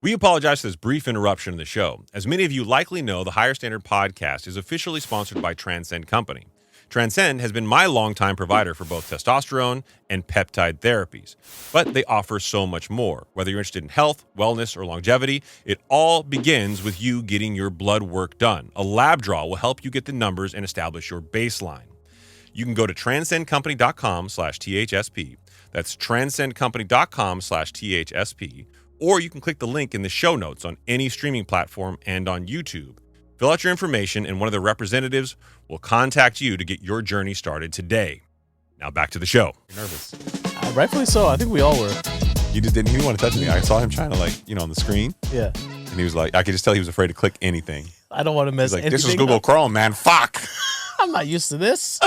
We apologize for this brief interruption in the show. As many of you likely know, the Higher Standard podcast is officially sponsored by Transcend Company. Transcend has been my longtime provider for both testosterone and peptide therapies, but they offer so much more. Whether you're interested in health, wellness, or longevity, it all begins with you getting your blood work done. A lab draw will help you get the numbers and establish your baseline. You can go to transcendcompany.com/THSP. That's transcendcompany.com/THSP. Or you can click the link in the show notes on any streaming platform and on YouTube. Fill out your information and one of the representatives will contact you to get your journey started today. Now back to the show. You're nervous. Rightfully so. I think we all were. He didn't want to touch me. I saw him trying to on the screen. Yeah. And he was like, I could just tell he was afraid to click anything. I don't want to mess anything this is Google Chrome, man. Fuck. I'm not used to this.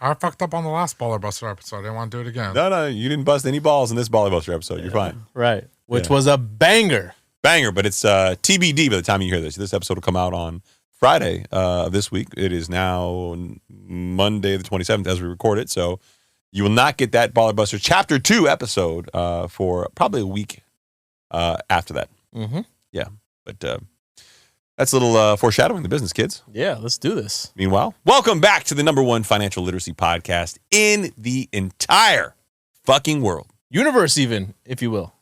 I fucked up on the last Baller Buster episode. I didn't want to do it again. No, you didn't bust any balls in this Baller Buster episode. You're fine. Right. Which was a banger. But it's TBD by the time you hear this. This episode will come out on Friday of this week. It is now Monday the 27th as we record it. So you will not get that Baller Buster Chapter 2 episode for probably a week after that. Mm-hmm. Yeah. But that's a little foreshadowing the business, kids. Yeah, let's do this. Meanwhile, welcome back to the #1 financial literacy podcast in the entire fucking world. Universe even, if you will.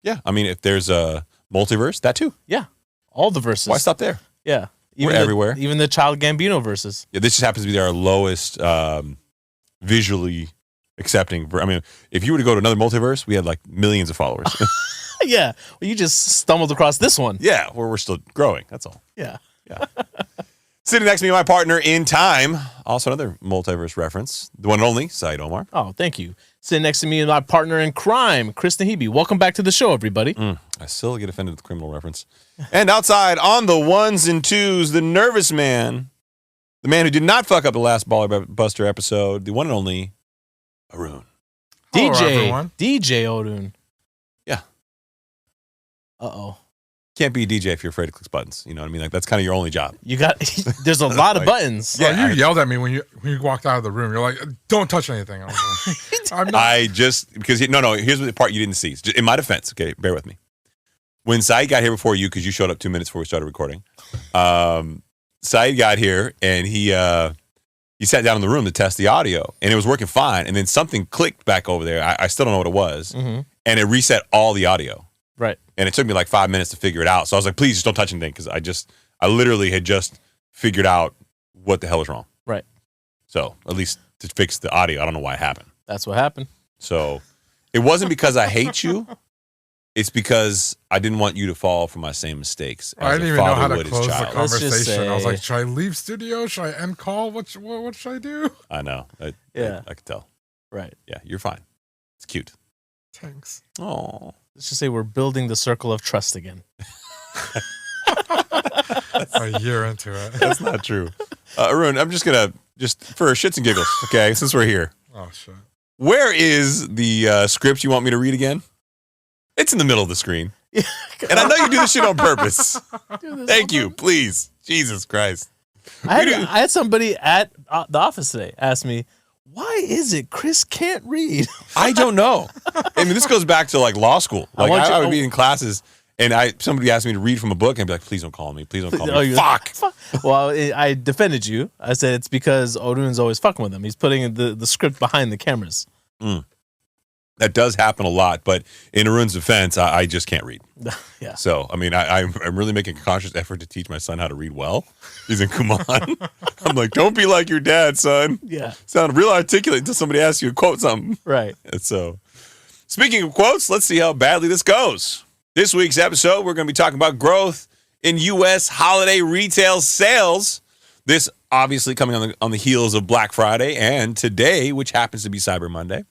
Yeah. I mean, if there's a multiverse, that too. Yeah. All the verses. Why stop there? Yeah. We're everywhere. Even the Child Gambino verses. Yeah, this just happens to be our lowest visually accepting. I mean, if you were to go to another multiverse, we had like millions of followers. Yeah. Well, you just stumbled across this one. Yeah, where we're still growing. That's all. Yeah. Yeah. Sitting next to me, my partner in time, also another multiverse reference, the one and only Saied Omar. Oh, thank you. Sitting next to me is my partner in crime, Kristen Hebe. Welcome back to the show, everybody. I still get offended with the criminal reference. And outside, on the ones and twos, the nervous man, the man who did not fuck up the last Baller Buster episode, the one and only Haroon. Hello, everyone. DJ Odun. Yeah. Uh-oh. Can't be a DJ if you're afraid to click buttons. You know what I mean? Like, that's kind of your only job. You got, there's a lot of buttons. Yeah, you yelled at me when you walked out of the room. You're like, don't touch anything. I was like, I'm not. here's the part you didn't see. In my defense, okay, bear with me. When Saied got here before you, because you showed up 2 minutes before we started recording, Saied got here and he sat down in the room to test the audio, and it was working fine. And then something clicked back over there. I still don't know what it was, and it reset all the audio. Right. And it took me like 5 minutes to figure it out. So I was like, please just don't touch anything, because I literally had just figured out what the hell is wrong. Right. So at least to fix the audio, I don't know why it happened. That's what happened. So it wasn't because I hate you. It's because I didn't want you to fall for my same mistakes. I didn't even know how to close the child. conversation. I was like, should I leave studio? Should I end call? What should I do? I know. I could tell. Right. Yeah, you're fine. It's cute. Thanks. Oh. Let's just say we're building the circle of trust again. A year into it. That's not true. Arun, I'm just going to, for shits and giggles, okay, since we're here. Oh, shit. Where is the script you want me to read again? It's in the middle of the screen. And I know you do this shit on purpose. Thank you, please. Jesus Christ. I had somebody at the office today ask me, why is it Chris can't read? I don't know. I mean, this goes back to like law school. Like I would be in classes and somebody asked me to read from a book and I'd be like, please don't call me. Please don't call me. Fuck. Well, I defended you. I said it's because Odun's always fucking with him. He's putting the script behind the cameras. That does happen a lot, but in Arun's defense, I just can't read. Yeah. So, I mean, I'm really making a conscious effort to teach my son how to read well. He's in Kumon. I'm like, don't be like your dad, son. Yeah. Sound real articulate until somebody asks you to quote something. Right. And so, speaking of quotes, let's see how badly this goes. This week's episode, we're going to be talking about growth in U.S. holiday retail sales. This obviously coming on the heels of Black Friday and today, which happens to be Cyber Monday.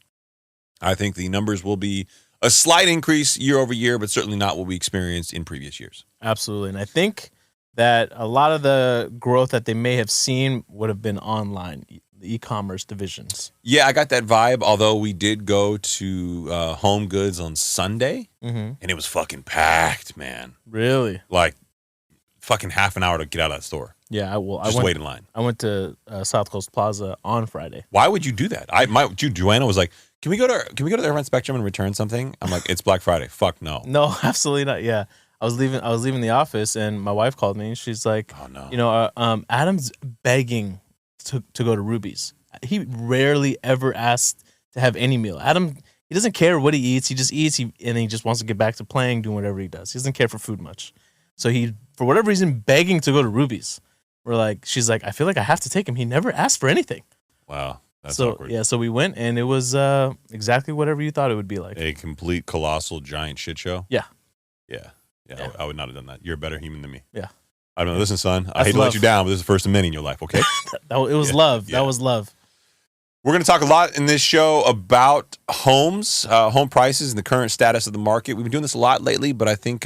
I think the numbers will be a slight increase year over year, but certainly not what we experienced in previous years. Absolutely. And I think that a lot of the growth that they may have seen would have been online, the e-commerce divisions. Yeah, I got that vibe, although we did go to Home Goods on Sunday, and it was fucking packed, man. Really? Like, fucking half an hour to get out of that store. Yeah, Just wait in line. I went to South Coast Plaza on Friday. Why would you do that? Joanna was like, Can we go to the Airline Spectrum and return something? I'm like, it's Black Friday. Fuck no. No, absolutely not. Yeah. I was leaving the office and my wife called me and she's like, Oh no. Adam's begging to go to Ruby's. He rarely ever asks to have any meal. Adam, he doesn't care what he eats. He just eats and he just wants to get back to playing, doing whatever he does. He doesn't care for food much. So he, for whatever reason, begging to go to Ruby's. She's like, I feel like I have to take him. He never asked for anything. Wow. That's so awkward. yeah, so we went and it was exactly whatever you thought it would be like. A complete, colossal, giant shit show? Yeah. Yeah. I would not have done that. You're a better human than me. Yeah. I don't know. Listen, son, I That's hate to love. let you down, but this is the first of many in your life, okay? It was love. Yeah. That was love. We're going to talk a lot in this show about homes, home prices, and the current status of the market. We've been doing this a lot lately, but I think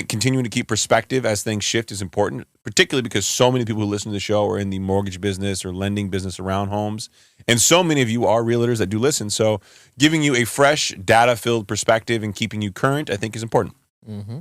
continuing to keep perspective as things shift is important, particularly because so many people who listen to the show are in the mortgage business or lending business around homes. And so many of you are realtors that do listen. So giving you a fresh, data-filled perspective and keeping you current, I think, is important. Mm-hmm.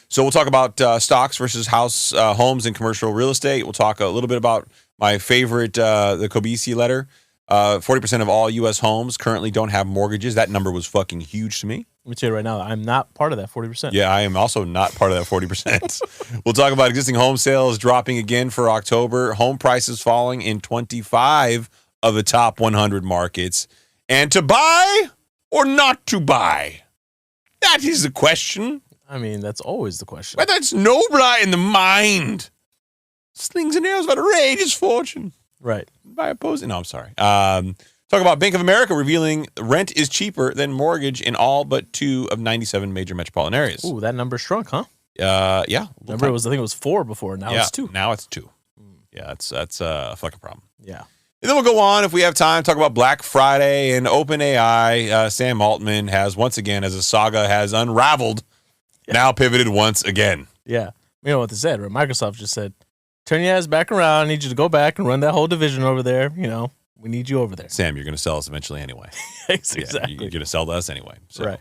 So we'll talk about stocks versus homes and commercial real estate. We'll talk a little bit about my favorite, the Kobisi letter. 40% of all U.S. homes currently don't have mortgages. That number was fucking huge to me. Let me tell you right now, I'm not part of that 40%. Yeah, I am also not part of that 40%. We'll talk about existing home sales dropping again for October, home prices falling in 25 of the top 100 markets, and to buy or not to buy. That is the question. I mean, that's always the question. But that's nobler in the mind. Slings and arrows of outrageous fortune. Right. By opposing. No, I'm sorry. Talk about Bank of America revealing rent is cheaper than mortgage in all but 2 of 97 major metropolitan areas. Ooh, that number shrunk, huh? Yeah. Remember, I think it was 4 before. Now it's 2. Now it's 2. Yeah, that's a fucking problem. Yeah. And then we'll go on, if we have time, talk about Black Friday and OpenAI. Sam Altman has once again, as a saga has unraveled, now pivoted once again. Yeah. You know what they said, right? Microsoft just said, turn your ass back around. I need you to go back and run that whole division over there. You know, we need you over there. Sam, you're going to sell us eventually anyway. Exactly. Yeah, you're going to sell to us anyway. So. Right.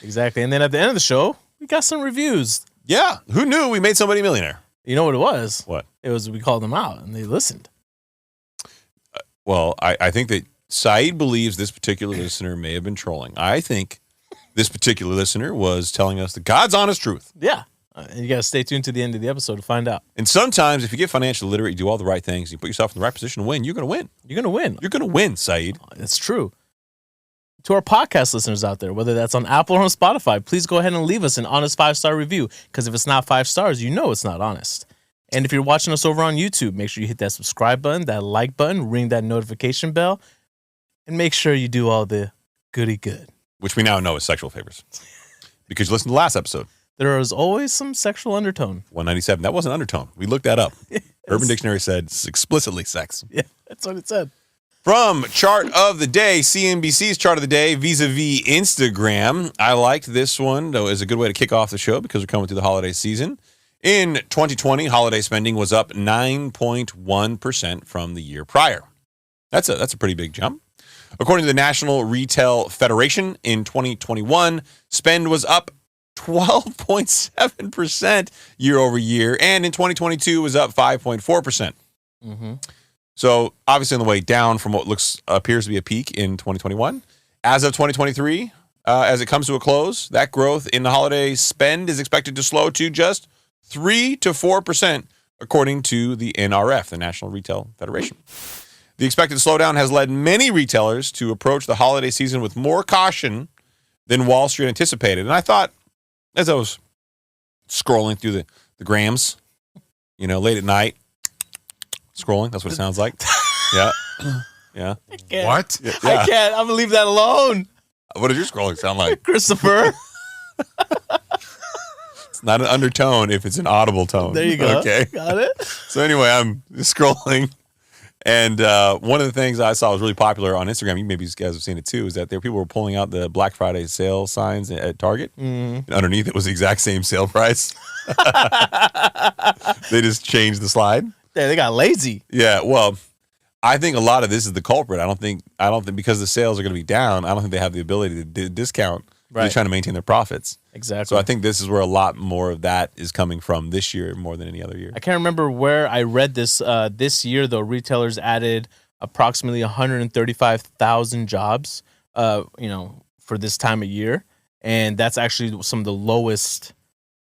Exactly. And then at the end of the show, we got some reviews. Yeah. Who knew we made somebody a millionaire? You know what it was? What? It was we called them out and they listened. Well, I think that Saied believes this particular listener may have been trolling. I think this particular listener was telling us the God's honest truth. Yeah. And you got to stay tuned to the end of the episode to find out. And sometimes if you get financially literate, you do all the right things, you put yourself in the right position to win, you're going to win. You're going to win. You're going to win, Saied. That's true. To our podcast listeners out there, whether that's on Apple or on Spotify, please go ahead and leave us an honest 5-star review. Because if it's not 5 stars, you know it's not honest. And if you're watching us over on YouTube, make sure you hit that subscribe button, that like button, ring that notification bell, and make sure you do all the goody good. Which we now know is sexual favors. Because you listened to the last episode. There is always some sexual undertone. 197. That wasn't undertone. We looked that up. Urban Dictionary said it's explicitly sex. Yeah, that's what it said. From Chart of the Day, CNBC's Chart of the Day vis-a-vis Instagram. I liked this one, though, as a good way to kick off the show because we're coming through the holiday season. In 2020, holiday spending was up 9.1% from the year prior. That's a pretty big jump. According to the National Retail Federation, in 2021, spend was up 12.7% year over year, and in 2022 was up 5.4%. Mm-hmm. So obviously on the way down from what appears to be a peak in 2021. As of 2023, as it comes to a close, that growth in the holiday spend is expected to slow to just 3 to 4%, according to the NRF, the National Retail Federation. The expected slowdown has led many retailers to approach the holiday season with more caution than Wall Street anticipated. And I thought, as I was scrolling through the grams, late at night, scrolling, that's what it sounds like. Yeah. Yeah. What? Yeah. I can't. I'm going to leave that alone. What does your scrolling sound like? Christopher. It's not an undertone if it's an audible tone. There you go. Okay. Got it. So anyway, I'm scrolling. And one of the things I saw was really popular on Instagram, maybe you guys have seen it too, is that people were pulling out the Black Friday sale signs at Target. Mm. And underneath it was the exact same sale price. They just changed the slide. Yeah, they got lazy. Yeah, well, I think a lot of this is the culprit. I don't think because the sales are going to be down, I don't think they have the ability to discount. Right. They're trying to maintain their profits. Exactly. So I think this is where a lot more of that is coming from this year more than any other year. I can't remember where I read this. This year, though, retailers added approximately 135,000 jobs for this time of year, and that's actually some of the lowest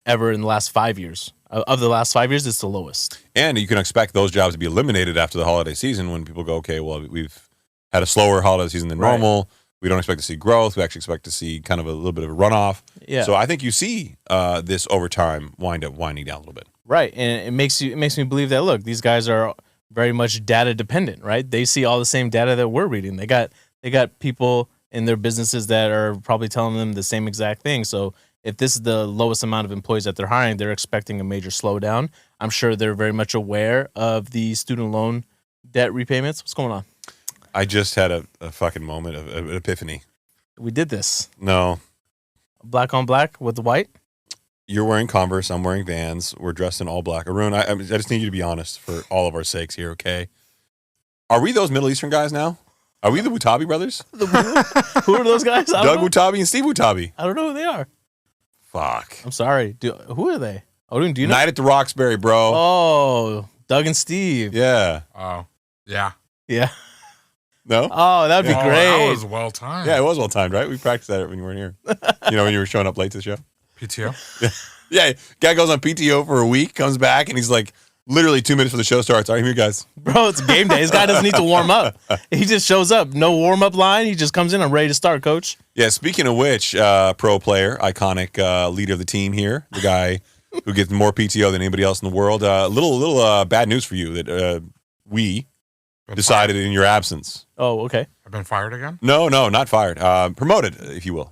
ever in the last 5 years. Of the last 5 years, it's the lowest. And you can expect those jobs to be eliminated after the holiday season when people go, okay, well, we've had a slower holiday season than normal. We don't expect to see growth. We actually expect to see kind of a little bit of a runoff. Yeah. So I think you see this over time winding down a little bit. Right, and it makes me believe that, look, these guys are very much data dependent, right? They see all the same data that we're reading. They got people in their businesses that are probably telling them the same exact thing. So if this is the lowest amount of employees that they're hiring, they're expecting a major slowdown. I'm sure they're very much aware of the student loan debt repayments. What's going on? I just had a fucking moment of an epiphany. We did this. No. Black on black with the white? You're wearing Converse. I'm wearing Vans. We're dressed in all black. Arun, I just need you to be honest for all of our sakes here, okay? Are we those Middle Eastern guys now? Are we the Wutabi brothers? Who are those guys? Doug Wutabi and Steve Wutabi. I don't know who they are. Fuck. I'm sorry. Who are they? Odin, do you know? Night at the Roxbury, bro. Oh, Doug and Steve. Yeah. Oh, yeah. Yeah. No? Oh, that'd be Oh, great. that was well timed. Yeah, it was well timed, right? We practiced that when you weren't here. When you were showing up late to the show. PTO. Yeah, guy goes on PTO for a week, comes back, and he's like, literally 2 minutes before the show starts. All right, here, guys. Bro, it's game day. This guy doesn't need to warm up. He just shows up. No warm-up line. He just comes in. I'm ready to start, coach. Yeah, speaking of which, pro player, iconic leader of the team here, the guy who gets more PTO than anybody else in the world. Little bad news for you that we decided in your absence. Oh, okay. I've been fired again? No, not fired. Promoted, if you will.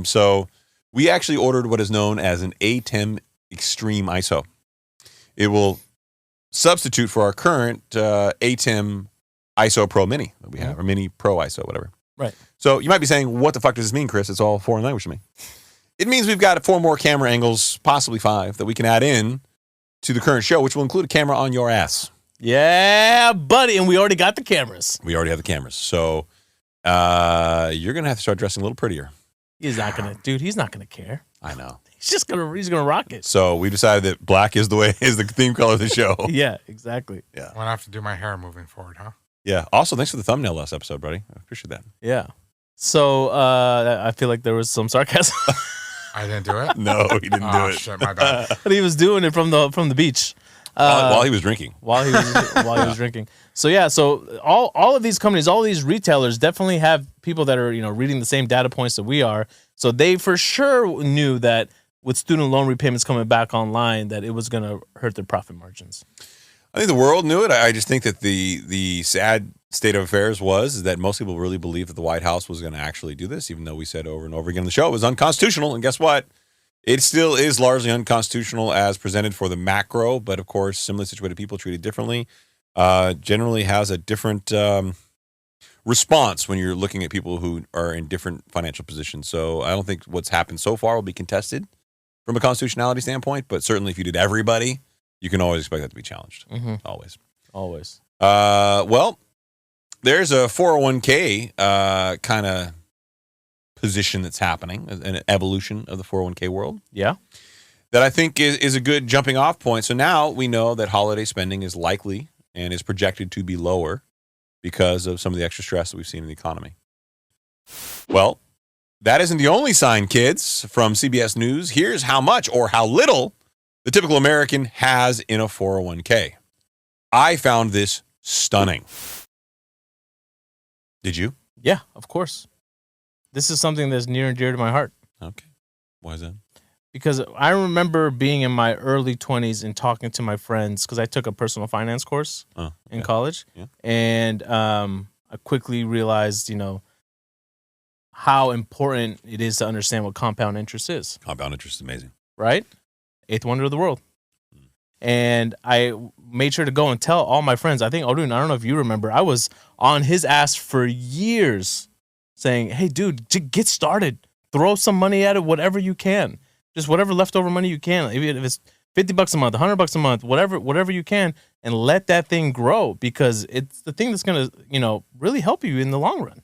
So we actually ordered what is known as an ATEM Extreme ISO. It will substitute for our current ATEM ISO Pro Mini that we have, or Mini Pro ISO, whatever. Right. So you might be saying, what the fuck does this mean, Chris? It's all foreign language to me. It means we've got 4 more camera angles, possibly 5, that we can add in to the current show, which will include a camera on your ass. Yeah, buddy. And we already got the cameras. We already have the cameras. So you're going to have to start dressing a little prettier. He's not going to care. I know. He's going to rock it. So we decided that black is the theme color of the show. Yeah, exactly. Yeah. I'm going to have to do my hair moving forward, huh? Yeah. Also, thanks for the thumbnail last episode, buddy. I appreciate that. Yeah. So I feel like there was some sarcasm. I didn't do it? No, he didn't do Oh, it. shit, my bad. But he was doing it from the beach. While he was drinking. While he was drinking. So yeah, so all of these companies, all these retailers definitely have people that are, reading the same data points that we are. So they for sure knew that with student loan repayments coming back online, that it was going to hurt their profit margins. I think the world knew it. I just think that the sad state of affairs is that most people really believed that the White House was going to actually do this, even though we said over and over again on the show it was unconstitutional. And guess what? It still is largely unconstitutional as presented for the macro, but of course, similarly situated people treated differently. Generally has a different response when you're looking at people who are in different financial positions. So I don't think what's happened so far will be contested from a constitutionality standpoint, but certainly if you did everybody, you can always expect that to be challenged. Mm-hmm. Always. Well, there's a 401k kind of position that's happening, an evolution of the 401k world. Yeah. That I think is a good jumping off point. So now we know that holiday spending is likely and is projected to be lower because of some of the extra stress that we've seen in the economy. Well, that isn't the only sign, kids. From CBS News, here's how much or how little the typical American has in a 401k. I found this stunning. Did you? Yeah, of course. This is something that's near and dear to my heart. Okay. Why is that? Because I remember being in my early 20s and talking to my friends, because I took a personal finance course in college. Yeah. And I quickly realized, how important it is to understand what compound interest is. Compound interest is amazing. Right? Eighth wonder of the world. And I made sure to go and tell all my friends. I think, Odun, I don't know if you remember, I was on his ass for years saying, hey, dude, get started. Throw some money at it, whatever you can. Just whatever leftover money you can. Even if it's $50 a month, $100 a month, whatever you can, and let that thing grow, because it's the thing that's going to, really help you in the long run.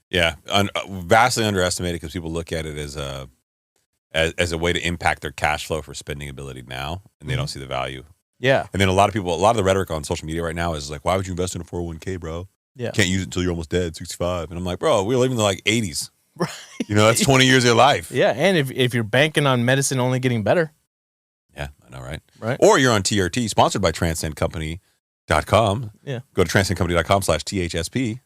Yeah, vastly underestimated because people look at it as a way to impact their cash flow for spending ability now, and they don't see the value. Yeah. And then a lot of the rhetoric on social media right now is like, why would you invest in a 401k, bro? Yeah. Can't use it until you're almost dead, 65. And I'm like, bro, we're living in the like 80s. Right. That's 20 years of your life. Yeah, and if you're banking on medicine only getting better. Yeah, I know, right? Right. Or you're on TRT, sponsored by transcendcompany.com. Yeah. Go to transcendcompany.com/THSP.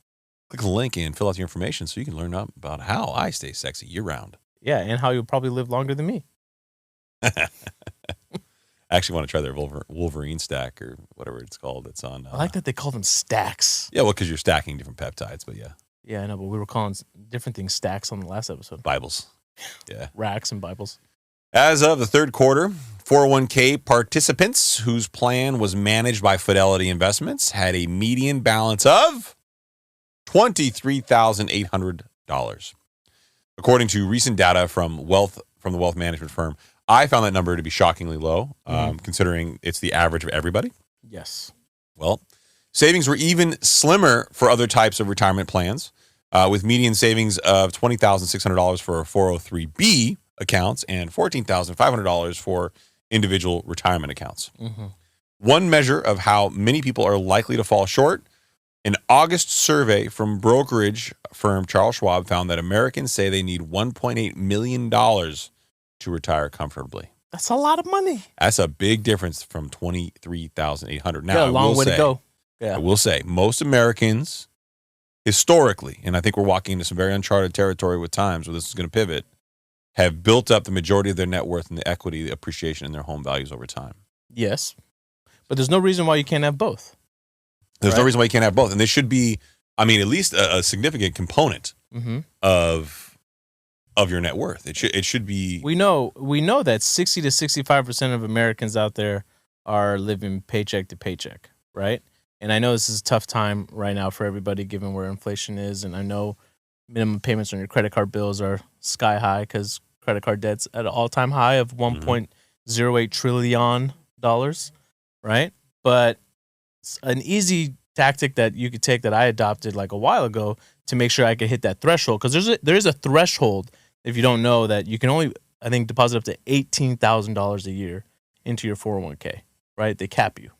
Click the link and fill out your information so you can learn about how I stay sexy year-round. Yeah, and how you'll probably live longer than me. I actually want to try their Wolverine stack or whatever it's called. It's on. I like that they call them stacks. Yeah, well, because you're stacking different peptides, but yeah. Yeah, I know, but we were calling different things stacks on the last episode. Bibles. Yeah. Racks and Bibles. As of the third quarter, 401k participants whose plan was managed by Fidelity Investments had a median balance of $23,800. According to recent data from the wealth management firm, I found that number to be shockingly low, considering it's the average of everybody. Yes. Well, savings were even slimmer for other types of retirement plans, with median savings of $20,600 for 403B accounts and $14,500 for individual retirement accounts. Mm-hmm. One measure of how many people are likely to fall short, an August survey from brokerage firm Charles Schwab found that Americans say they need $1.8 million to retire comfortably. That's a lot of money. That's a big difference from $23,800. Now, Yeah, a long way to go. Yeah. I will say, most Americans, historically, and I think we're walking into some very uncharted territory with times where this is going to pivot, have built up the majority of their net worth and the equity, the appreciation in their home values over time. Yes. But there's no reason why you can't have both. There's no reason why you can't have both. And they should be, at least a significant component of your net worth. It should be. We know that 60 to 65% of Americans out there are living paycheck to paycheck, right? And I know this is a tough time right now for everybody given where inflation is. And I know minimum payments on your credit card bills are sky high because credit card debt's at an all-time high of $1.08 trillion, right? But an easy tactic that you could take that I adopted like a while ago to make sure I could hit that threshold, because there is a threshold, if you don't know, that you can only, I think, deposit up to $18,000 a year into your 401k, right? They cap you.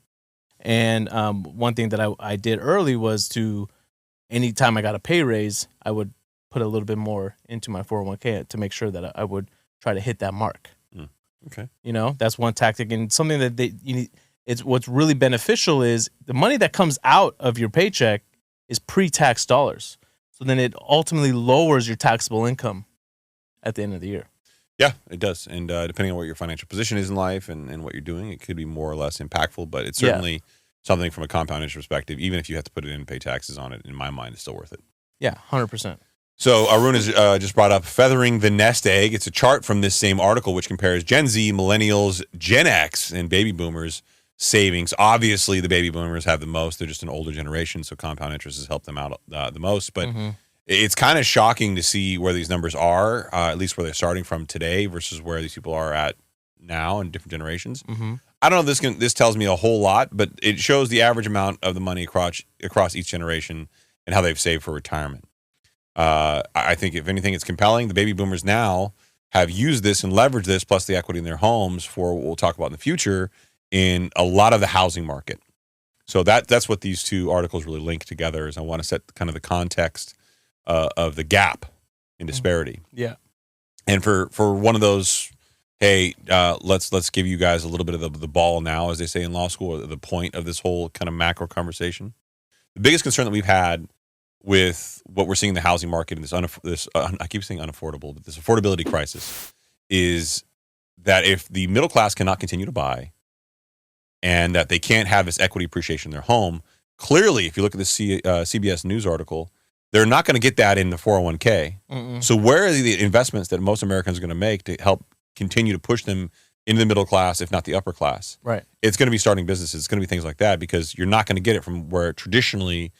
And one thing that I did early was to, anytime I got a pay raise, I would put a little bit more into my 401k to make sure that I would try to hit that mark. Okay. That's one tactic. And something that it's what's really beneficial is the money that comes out of your paycheck is pre-tax dollars. So then it ultimately lowers your taxable income at the end of the year. Yeah, it does. And depending on what your financial position is in life and what you're doing, it could be more or less impactful. But it's certainly something from a compound interest perspective, even if you have to put it in and pay taxes on it, in my mind, it's still worth it. Yeah, 100%. So Arun has just brought up Feathering the Nest Egg. It's a chart from this same article which compares Gen Z, Millennials, Gen X, and Baby Boomers savings. Obviously, the Baby Boomers have the most. They're just an older generation, so compound interest has helped them out the most. But it's kind of shocking to see where these numbers are, at least where they're starting from today versus where these people are at now in different generations. I don't know if this tells me a whole lot, but it shows the average amount of the money across each generation and how they've saved for retirement. I think if anything, it's compelling. The baby boomers now have used this and leveraged this, plus the equity in their homes, for what we'll talk about in the future in a lot of the housing market. So that's what these two articles really link together. Is I want to set kind of the context of the gap in disparity. Yeah. And for one of those, hey, let's give you guys a little bit of the ball now, as they say in law school, or the point of this whole kind of macro conversation. The biggest concern that we've had with what we're seeing in the housing market and this I keep saying unaffordable, but this affordability crisis, is that if the middle class cannot continue to buy and that they can't have this equity appreciation in their home, clearly, if you look at the CBS News article, they're not going to get that in the 401k. So where are the investments that most Americans are going to make to help continue to push them into the middle class, if not the upper class? Right. It's going to be starting businesses. It's going to be things like that, because you're not going to get it from where traditionally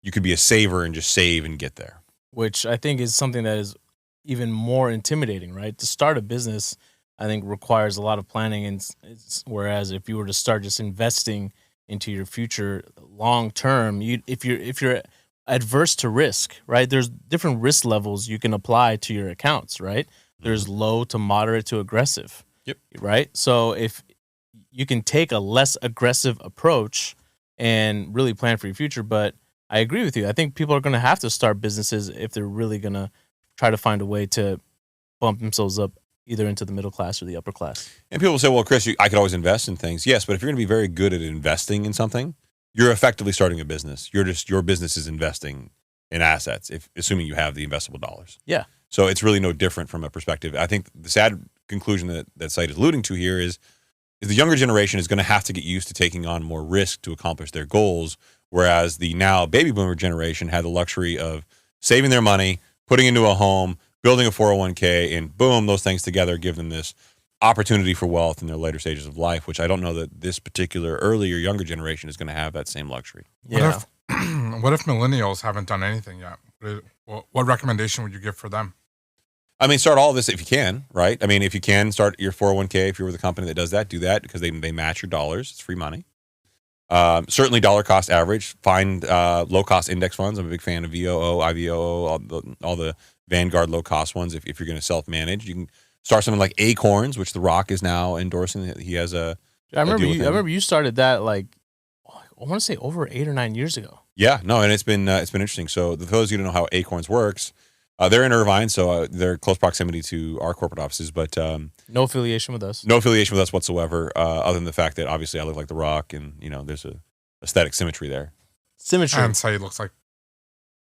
you could be a saver and just save and get there. Which I think is something that is even more intimidating, right? To start a business, I think, requires a lot of planning, and whereas if you were to start just investing into your future long term, if you're adverse to risk, right? There's different risk levels you can apply to your accounts, right? There's low to moderate to aggressive. Yep. Right? So if you can take a less aggressive approach and really plan for your future, but I agree with you. I think people are going to have to start businesses if they're really going to try to find a way to bump themselves up either into the middle class or the upper class. And people say, well, Chris, I could always invest in things. Yes, but if you're going to be very good at investing in something, you're effectively starting a business. Your business is investing in assets, assuming you have the investable dollars. Yeah. So it's really no different from a perspective. I think the sad conclusion that Saied is alluding to here is the younger generation is going to have to get used to taking on more risk to accomplish their goals, whereas the now baby boomer generation had the luxury of saving their money, putting into a home, building a 401k, and boom, those things together give them this opportunity for wealth in their later stages of life, which I don't know that this particular earlier, younger generation is going to have that same luxury. Yeah. What if millennials haven't done anything yet? What recommendation would you give for them? I mean, start all of this if you can, right? I mean, if you can start your 401k, if you're with a company that does that, do that because they match your dollars. It's free money. Certainly dollar cost average. Find low cost index funds. I'm a big fan of VOO, IVOO, all the Vanguard low cost ones. If you're going to self manage, you can start something like Acorns, which The Rock is now endorsing. He has a. I remember you started that like I want to say over 8 or 9 years ago. Yeah, no, and it's been interesting. So for those of you who don't know how Acorns works, they're in Irvine, so they're close proximity to our corporate offices, but no affiliation with us. No affiliation with us whatsoever, other than the fact that obviously I look like The Rock, and there's a aesthetic symmetry there. Symmetry. And Saied looks like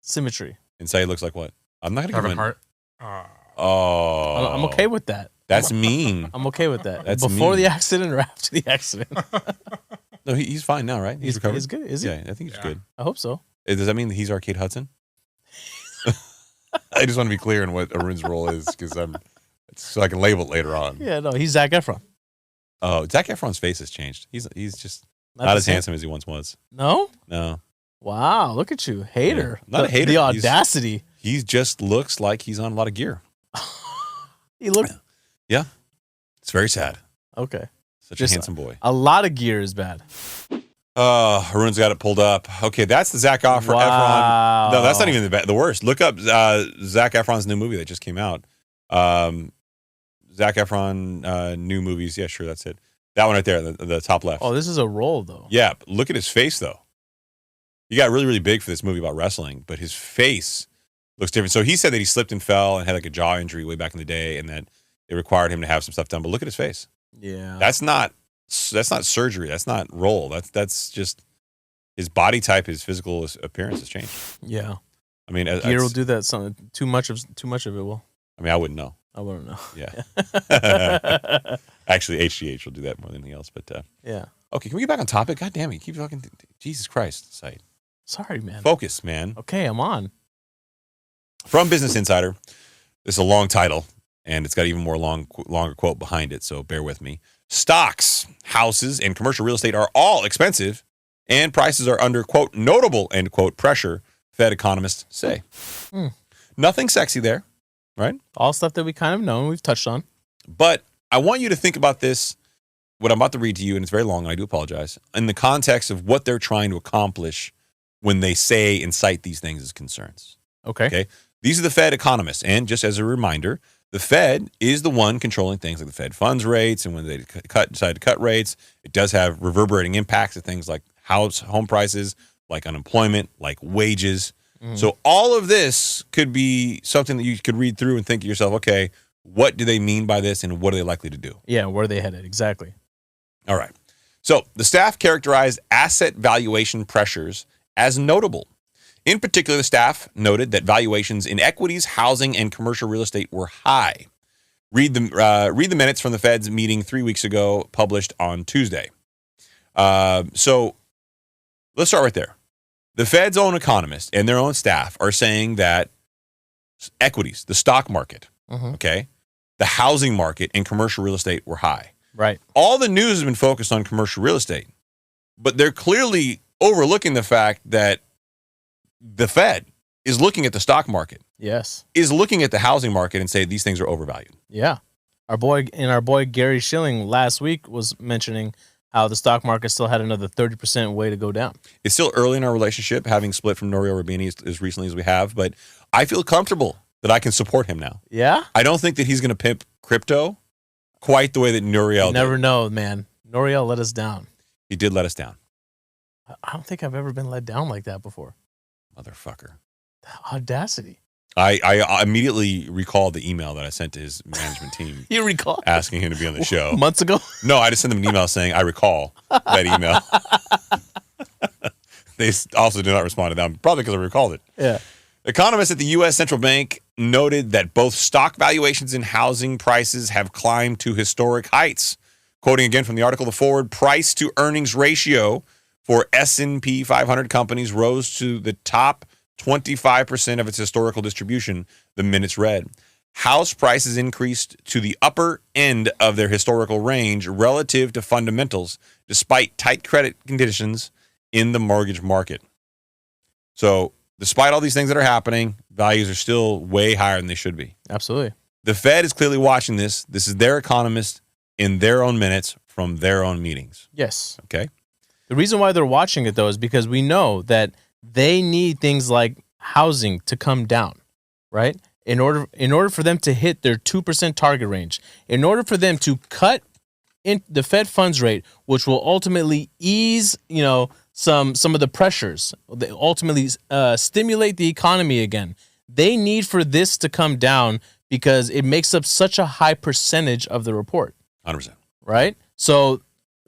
symmetry. And Saied looks like what? I'm not gonna give Kevin him. Hart. Oh, I'm okay with that. That's mean. I'm okay with that. That's before mean. the accident or after the accident. No, he's fine now, right? He's recovered. He's good. Is he? Yeah, I think he's good. I hope so. Does that mean that he's our Kate Hudson? I just want to be clear on what Arun's role is because so I can label it later on. Yeah, no, he's Zac Efron. Oh, Zac Efron's face has changed. He's just not as handsome as he once was. No? No. Wow, look at you. Hater. Yeah. Not a hater. The audacity. He just looks like he's on a lot of gear. He looked. Yeah. It's very sad. Okay. Such a handsome boy. A lot of gear is bad. Haroon's got it pulled up. Okay, that's the Zac Efron. Wow. No, that's not even the worst. Look up Zac Efron's new movie that just came out. Zac Efron new movies. Yeah, sure, that's it. That one right there, the top left. Oh, this is a role, though. Yeah, look at his face, though. He got really, really big for this movie about wrestling, but his face looks different. So he said that he slipped and fell and had like a jaw injury way back in the day, and that it required him to have some stuff done. But look at his face. Yeah. That's not surgery. That's not role. That's just his body type, his physical appearance has changed. Yeah. I mean, gear will do that. Something too much of it will. I mean, I wouldn't know. I wouldn't know. Yeah. Actually, HGH will do that more than anything else. But yeah. Okay, can we get back on topic? God damn it, you keep talking. Jesus Christ, Saied. Sorry, man. Focus, man. Okay, I'm on. From Business Insider. This is a long title, and it's got even more longer quote behind it, so bear with me. Stocks, houses, and commercial real estate are all expensive, and prices are under, quote, notable, end quote, pressure, Fed economists say. Nothing sexy there, right? All stuff that we kind of know and we've touched on. But I want you to think about this, what I'm about to read to you, and it's very long, and I do apologize, in the context of what they're trying to accomplish when they say and cite these things as concerns. Okay. These are the Fed economists, and just as a reminder, the Fed is the one controlling things like the Fed funds rates, and when they decide to cut rates, it does have reverberating impacts of things like home prices, like unemployment, like wages. So all of this could be something that you could read through and think to yourself, okay, what do they mean by this, and what are they likely to do? Yeah, where are they headed? Exactly. All right. So the staff characterized asset valuation pressures as notable. In particular, the staff noted that valuations in equities, housing, and commercial real estate were high. Read the minutes from the Fed's meeting 3 weeks ago, published on Tuesday. So let's start right there. The Fed's own economists and their own staff are saying that equities, the stock market, okay, the housing market, and commercial real estate were high. Right. All the news has been focused on commercial real estate, but they're clearly overlooking the fact that the Fed is looking at the stock market, Yes. is looking at the housing market and say these things are overvalued. Yeah. Our boy Gary Schilling last week was mentioning how the stock market still had another 30% way to go down. It's still early in our relationship, having split from Nouriel Roubini as recently as we have, but I feel comfortable that I can support him now. Yeah? I don't think that he's going to pimp crypto quite the way that Nouriel You never did. know, man. Nouriel let us down. He did let us down. I don't think I've ever been let down like that before. Motherfucker. Audacity. I immediately recalled the email that I sent to his management team. You recall? Asking him to be on the show. Months ago? No, I just sent them an email saying, I recall that email. They also did not respond to that, probably because I recalled it. Yeah. Economists at the U.S. Central Bank noted that both stock valuations and housing prices have climbed to historic heights. Quoting again from the article, the forward price to earnings ratio for S&P 500 companies rose to the top 25% of its historical distribution, the minutes read. House prices increased to the upper end of their historical range relative to fundamentals, despite tight credit conditions in the mortgage market. So, despite all these things that are happening, values are still way higher than they should be. Absolutely. The Fed is clearly watching this. This is their economist in their own minutes from their own meetings. Yes. Okay? The reason why they're watching it, though, is because we know that they need things like housing to come down, right? In order for them to hit their 2% target range, in order for them to cut in the Fed funds rate, which will ultimately ease, some of the pressures, they ultimately stimulate the economy again. They need for this to come down because it makes up such a high percentage of the report. 100%. Right? So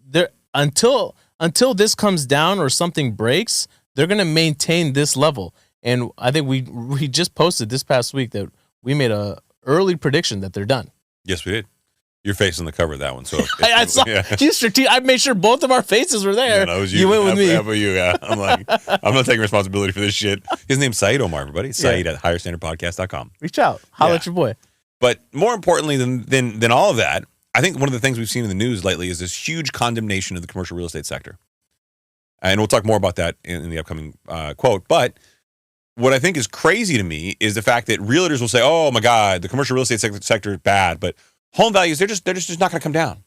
there until this comes down or something breaks, they're going to maintain this level. And I think we just posted this past week that we made a early prediction that they're done. Yes, we did. Your face on the cover of that one. So I saw. Yeah. I made sure both of our faces were there. No, it was you. You went with me. How about you? Yeah. I'm like, I'm not taking responsibility for this shit. His name's Saied Omar, everybody. Saied at higherstandardpodcast.com. Reach out. Holla at your boy. But more importantly than all of that, I think one of the things we've seen in the news lately is this huge condemnation of the commercial real estate sector. And we'll talk more about that in the upcoming quote. But what I think is crazy to me is the fact that realtors will say, oh my God, the commercial real estate sector is bad, but home values, they're just not going to come down.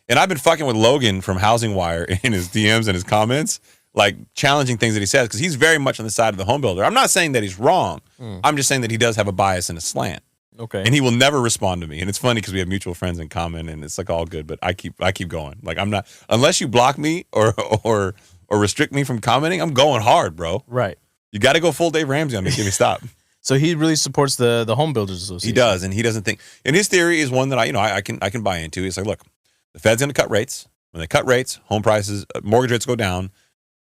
And I've been fucking with Logan from Housing Wire in his DMs and his comments, like challenging things that he says, because he's very much on the side of the home builder. I'm not saying that he's wrong. I'm just saying that he does have a bias and a slant. Okay. And he will never respond to me. And it's funny because we have mutual friends in common and it's like all good, but I keep going. Like I'm not, unless you block me or restrict me from commenting, I'm going hard, bro. Right. You got to go full Dave Ramsey on me. Give me stop. So he really supports the Home Builders Association. He does, and he doesn't think. And his theory is one that I can buy into. He's like, look, the Fed's going to cut rates. When they cut rates, home prices, mortgage rates go down.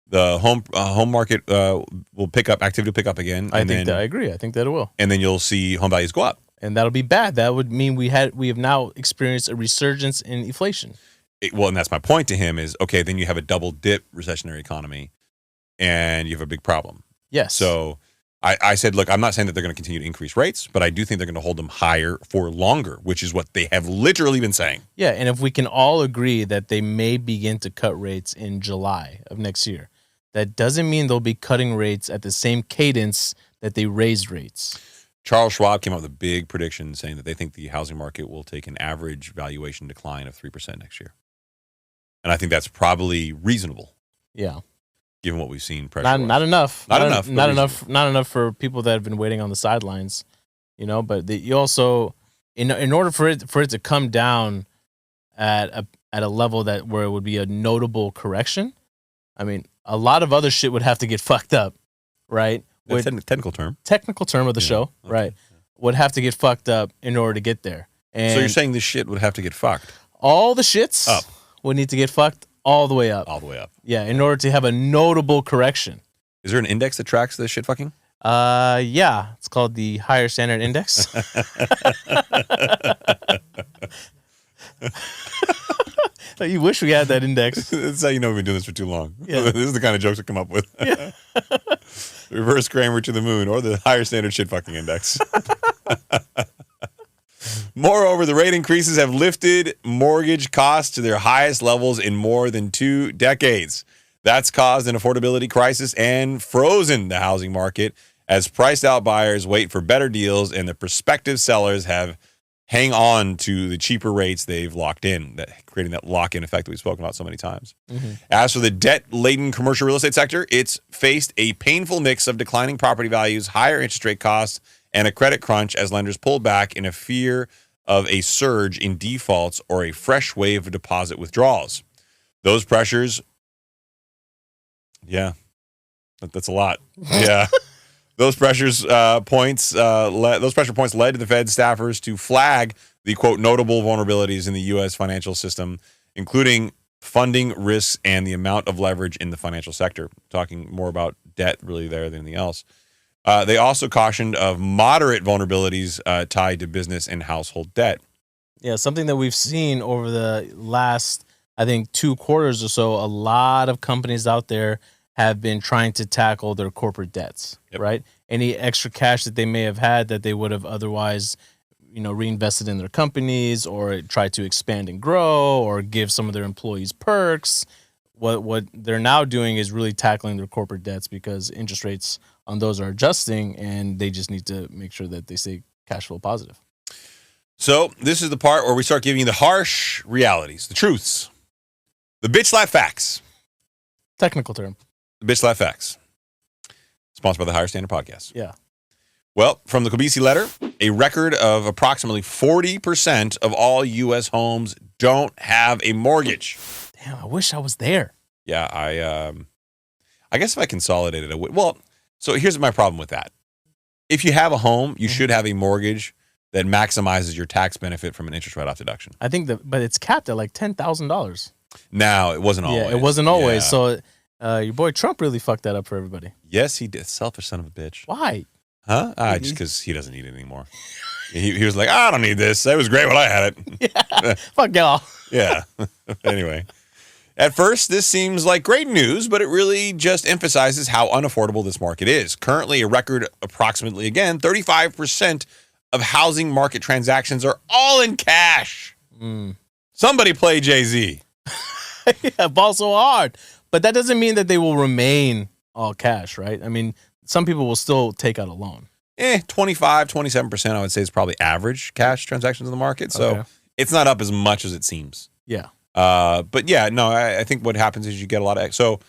The home market will pick up. Activity will pick up again. I agree. I think that it will. And then you'll see home values go up. And that'll be bad. That would mean we have now experienced a resurgence in inflation. And that's my point to him is, okay, then you have a double dip recessionary economy, and you have a big problem. Yes. So I said, look, I'm not saying that they're going to continue to increase rates, but I do think they're going to hold them higher for longer, which is what they have literally been saying. Yeah, and if we can all agree that they may begin to cut rates in July of next year, that doesn't mean they'll be cutting rates at the same cadence that they raised rates. Charles Schwab came out with a big prediction saying that they think the housing market will take an average valuation decline of 3% next year. And I think that's probably reasonable. Yeah. Given what we've seen, not enough. Not enough for people that have been waiting on the sidelines, But you also, in order for it to come down at a level where it would be a notable correction, I mean, a lot of other shit would have to get fucked up, right? That's a technical term. Technical term of the show, okay. Right? Would have to get fucked up in order to get there. And so you're saying this shit would have to get fucked? All the shits up would need to get fucked. All the way up. All the way up. Yeah, in order to have a notable correction. Is there an index that tracks this shit fucking? Yeah. It's called the Higher Standard Index. You wish we had that index. That's how you know we've been doing this for too long. Yeah. This is the kind of jokes I come up with. Yeah. Reverse Kramer to the moon or the Higher Standard shit fucking index. Moreover, the rate increases have lifted mortgage costs to their highest levels in more than 2 decades. That's caused an affordability crisis and frozen the housing market as priced out buyers wait for better deals and the prospective sellers hang on to the cheaper rates they've locked in, creating that lock-in effect that we've spoken about so many times. Mm-hmm. As for the debt-laden commercial real estate sector, it's faced a painful mix of declining property values, higher interest rate costs, and a credit crunch as lenders pull back in a fear of a surge in defaults or a fresh wave of deposit withdrawals. Those pressures, yeah, that's a lot. Yeah. Those pressure points led to the Fed staffers to flag the quote notable vulnerabilities in the U.S. financial system, including funding risks and the amount of leverage in the financial sector. Talking more about debt really there than anything else. They also cautioned of moderate vulnerabilities tied to business and household debt. Yeah, something that we've seen over the last, I think, 2 quarters or so, a lot of companies out there have been trying to tackle their corporate debts, right? Any extra cash that they may have had that they would have otherwise, reinvested in their companies or try to expand and grow or give some of their employees perks. What they're now doing is really tackling their corporate debts because interest rates on those are adjusting and they just need to make sure that they stay cash flow positive. So this is the part where we start giving you the harsh realities, the truths, the bitch slap facts. Technical term. The bitch slap facts. Sponsored by the Higher Standard Podcast. Yeah. Well, from the Kobisi letter, a record of approximately 40% of all U.S. homes don't have a mortgage. Damn, I wish I was there. Yeah, I guess if I consolidated, I would. Well, so here's my problem with that. If you have a home, you should have a mortgage that maximizes your tax benefit from an interest write-off deduction. I think but it's capped at like $10,000. Now, it wasn't always. Yeah, it wasn't always. Yeah. So your boy Trump really fucked that up for everybody. Yes, he did. Selfish son of a bitch. Why? Huh? Just because he doesn't need it anymore. He was like, I don't need this. It was great when I had it. Yeah. Fuck y'all. Yeah. Anyway. At first, this seems like great news, but it really just emphasizes how unaffordable this market is. Currently, a record approximately, again, 35% of housing market transactions are all in cash. Somebody play Jay-Z. Yeah, ball so hard. But that doesn't mean that they will remain all cash, right? I mean, some people will still take out a loan. 25, 27%, I would say, is probably average cash transactions in the market. So it's not up as much as it seems. Yeah. But yeah, no, I think what happens is you get a lot of,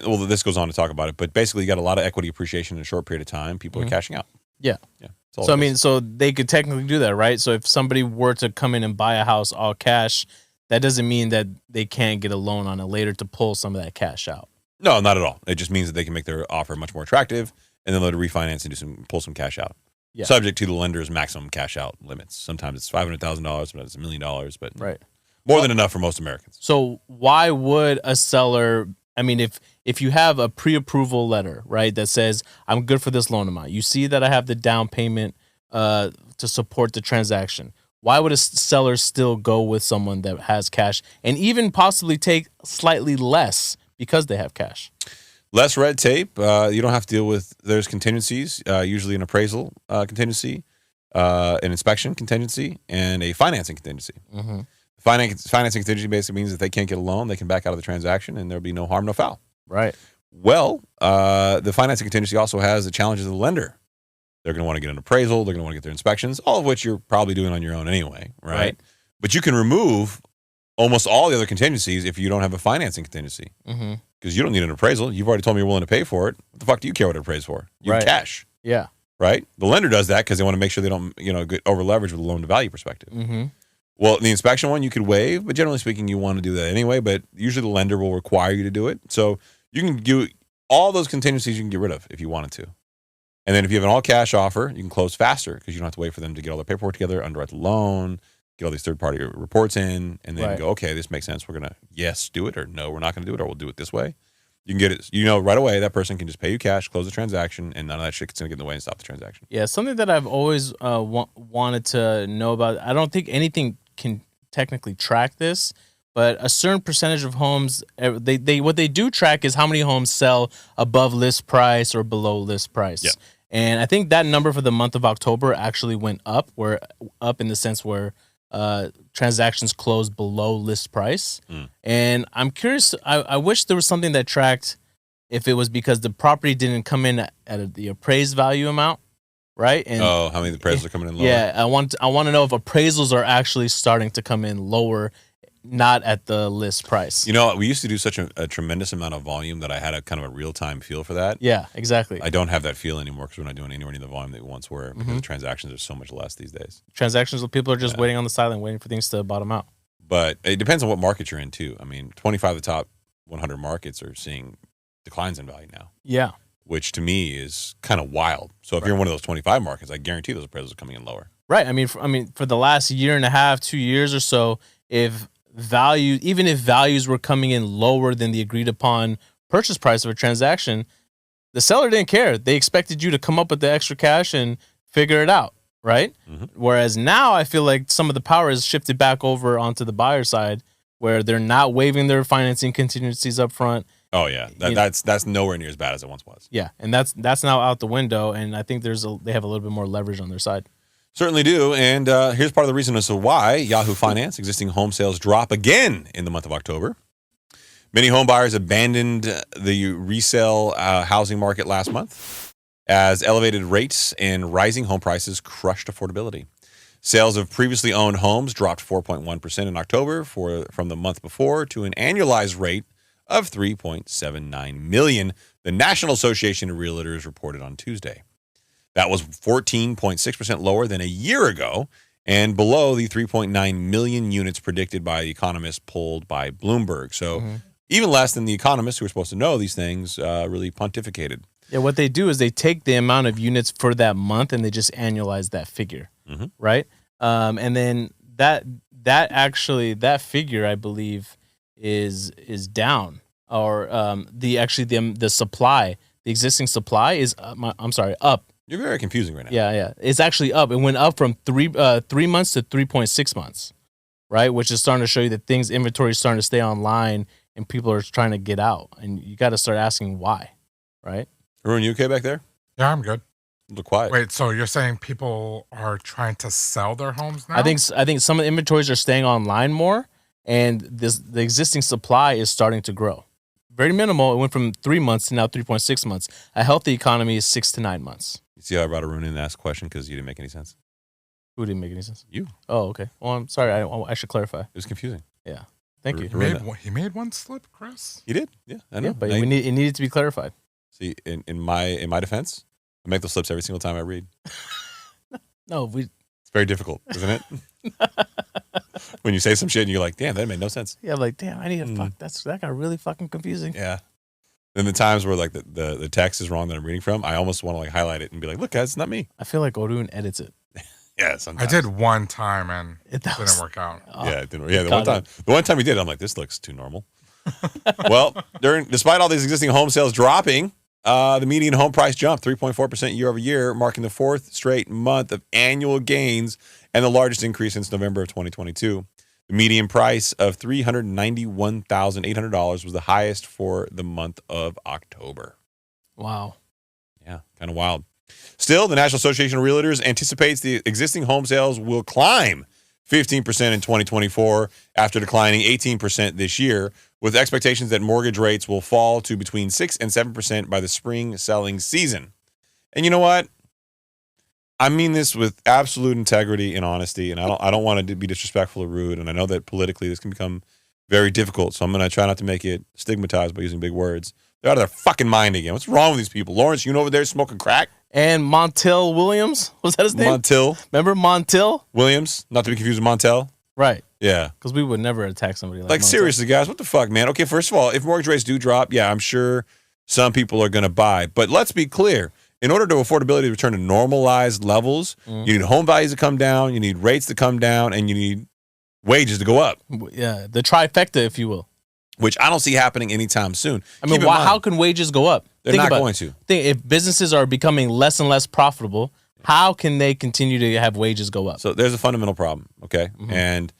well, this goes on to talk about it, but basically you got a lot of equity appreciation in a short period of time. People are cashing out. Yeah. Yeah. So, I mean, so they could technically do that, right? So if somebody were to come in and buy a house all cash, that doesn't mean that they can't get a loan on it later to pull some of that cash out. No, not at all. It just means that they can make their offer much more attractive and then let it refinance and pull some cash out. Yeah. Subject to the lender's maximum cash out limits. Sometimes it's $500,000, sometimes it's $1 million, but more than enough for most Americans. So why would a seller, I mean, if you have a pre-approval letter, right, that says I'm good for this loan amount, you see that I have the down payment to support the transaction, why would a seller still go with someone that has cash and even possibly take slightly less because they have cash? Less red tape. You don't have to deal with, there's contingencies, usually an appraisal contingency, an inspection contingency, and a financing contingency. Mm-hmm. Financing contingency basically means if they can't get a loan, they can back out of the transaction and there'll be no harm, no foul. Right. Well, the financing contingency also has the challenges of the lender. They're going to want to get an appraisal. They're going to want to get their inspections, all of which you're probably doing on your own anyway, right? But you can remove almost all the other contingencies if you don't have a financing contingency. Because you don't need an appraisal. You've already told me you're willing to pay for it. What the fuck do you care what it appraised for? You have cash. Yeah. Right? The lender does that because they want to make sure they don't, get over leveraged with a loan to value perspective. Well, the inspection one you could waive, but generally speaking, you want to do that anyway. But usually the lender will require you to do it. So you can do all those contingencies you can get rid of if you wanted to. And then if you have an all cash offer, you can close faster because you don't have to wait for them to get all their paperwork together, underwrite the loan, get all these third party reports in, and then go, okay, this makes sense. We're going to, do it, or no, we're not going to do it, or we'll do it this way. You can get it, right away, that person can just pay you cash, close the transaction, and none of that shit's going to get in the way and stop the transaction. Yeah, something that I've always wanted to know about, I don't think anything can technically track this, but a certain percentage of homes, what they do track is how many homes sell above list price or below list price. Yeah. And I think that number for the month of October actually went up. We're up in the sense where transactions closed below list price. And I'm curious, I wish there was something that tracked if it was because the property didn't come in at the appraised value amount, right? And how many appraisals are coming in lower? Yeah, I want to know if appraisals are actually starting to come in lower, not at the list price. We used to do such a tremendous amount of volume that I had a kind of a real-time feel for that. Yeah, exactly. I don't have that feel anymore because we're not doing anywhere near the volume that we once were because the transactions are so much less these days. Transactions, people are just waiting on the sideline, waiting for things to bottom out. But it depends on what market you're in, too. I mean, 25 of the top 100 markets are seeing declines in value now. Yeah. which to me is kind of wild. So if you're in one of those 25 markets, I guarantee those appraisals are coming in lower. Right. I mean, for the last year and a half, 2 years or so, even if values were coming in lower than the agreed upon purchase price of a transaction, the seller didn't care. They expected you to come up with the extra cash and figure it out, right? Mm-hmm. Whereas now I feel like some of the power is shifted back over onto the buyer side, where they're not waiving their financing contingencies up front. Oh yeah, that's nowhere near as bad as it once was. Yeah, and that's now out the window, and I think they have a little bit more leverage on their side. Certainly do, and here's part of the reason as to why Yahoo Finance existing home sales drop again in the month of October. Many home buyers abandoned the resale housing market last month as elevated rates and rising home prices crushed affordability. Sales of previously owned homes dropped 4.1% in October from the month before to an annualized rate of 3.79 million, the National Association of Realtors reported on Tuesday. That was 14.6% lower than a year ago and below the 3.9 million units predicted by the economists polled by Bloomberg. So even less than the economists who are supposed to know these things really pontificated. Yeah, what they do is they take the amount of units for that month and they just annualize that figure, right? And then that figure, I believe, is down, or the supply, the existing supply is up. You're very confusing right now. Yeah. It's actually up. It went up from 3 months to 3.6 months, right? Which is starting to show you that inventory is starting to stay online and people are trying to get out. And you got to start asking why, right? Haroon, you okay back there? Yeah, I'm good. Look quiet. Wait, so you're saying people are trying to sell their homes now? I think some of the inventories are staying online more, and the existing supply is starting to grow. Very minimal. It went from 3 months to now 3.6 months. A healthy economy is 6 to 9 months. You see how I brought Haroon in and asked a question because you didn't make any sense? Who didn't make any sense? You. Oh, okay. Well, I'm sorry. I should clarify. It was confusing. Yeah. Thank you. He made one slip, Chris. He did. Yeah, I know. Yeah, but it needed to be clarified. See, in my defense, I make those slips every single time I read. It's very difficult, isn't it? When you say some shit and you're like, damn, that made no sense. Yeah, like, damn, I need to fuck. That got really fucking confusing. Yeah. Then the times where like the text is wrong that I'm reading from, I almost want to like highlight it and be like, look, guys, it's not me. I feel like Haroon edits it. Yeah, sometimes. I did one time and it didn't work out. Yeah, it didn't. Yeah, the one time he did, I'm like, this looks too normal. Well, despite all these existing home sales dropping, the median home price jumped 3.4% year over year, marking the fourth straight month of annual gains and the largest increase since November of 2022. The median price of $391,800 was the highest for the month of October. Wow. Yeah, kind of wild. Still, the National Association of Realtors anticipates the existing home sales will climb 15% in 2024 after declining 18% this year, with expectations that mortgage rates will fall to between 6 and 7% by the spring selling season. And you know what? I mean this with absolute integrity and honesty, and I don't want to be disrespectful or rude, and I know that politically this can become very difficult, so I'm going to try not to make it stigmatized by using big words. They're out of their fucking mind again. What's wrong with these people? Lawrence, you over there smoking crack? And Montel Williams, was that his name? Montel. Remember Montel Williams, not to be confused with Montel. Right. Yeah. Because we would never attack somebody like Montel. Seriously, guys, what the fuck, man? Okay, first of all, if mortgage rates do drop, yeah, I'm sure some people are going to buy. But let's be clear. In order to affordability to return to normalized levels, you need home values to come down, you need rates to come down, and you need wages to go up. Yeah, the trifecta, if you will. Which I don't see happening anytime soon. I mean, how can wages go up? They're not going to. If businesses are becoming less and less profitable, how can they continue to have wages go up? So there's a fundamental problem, okay? And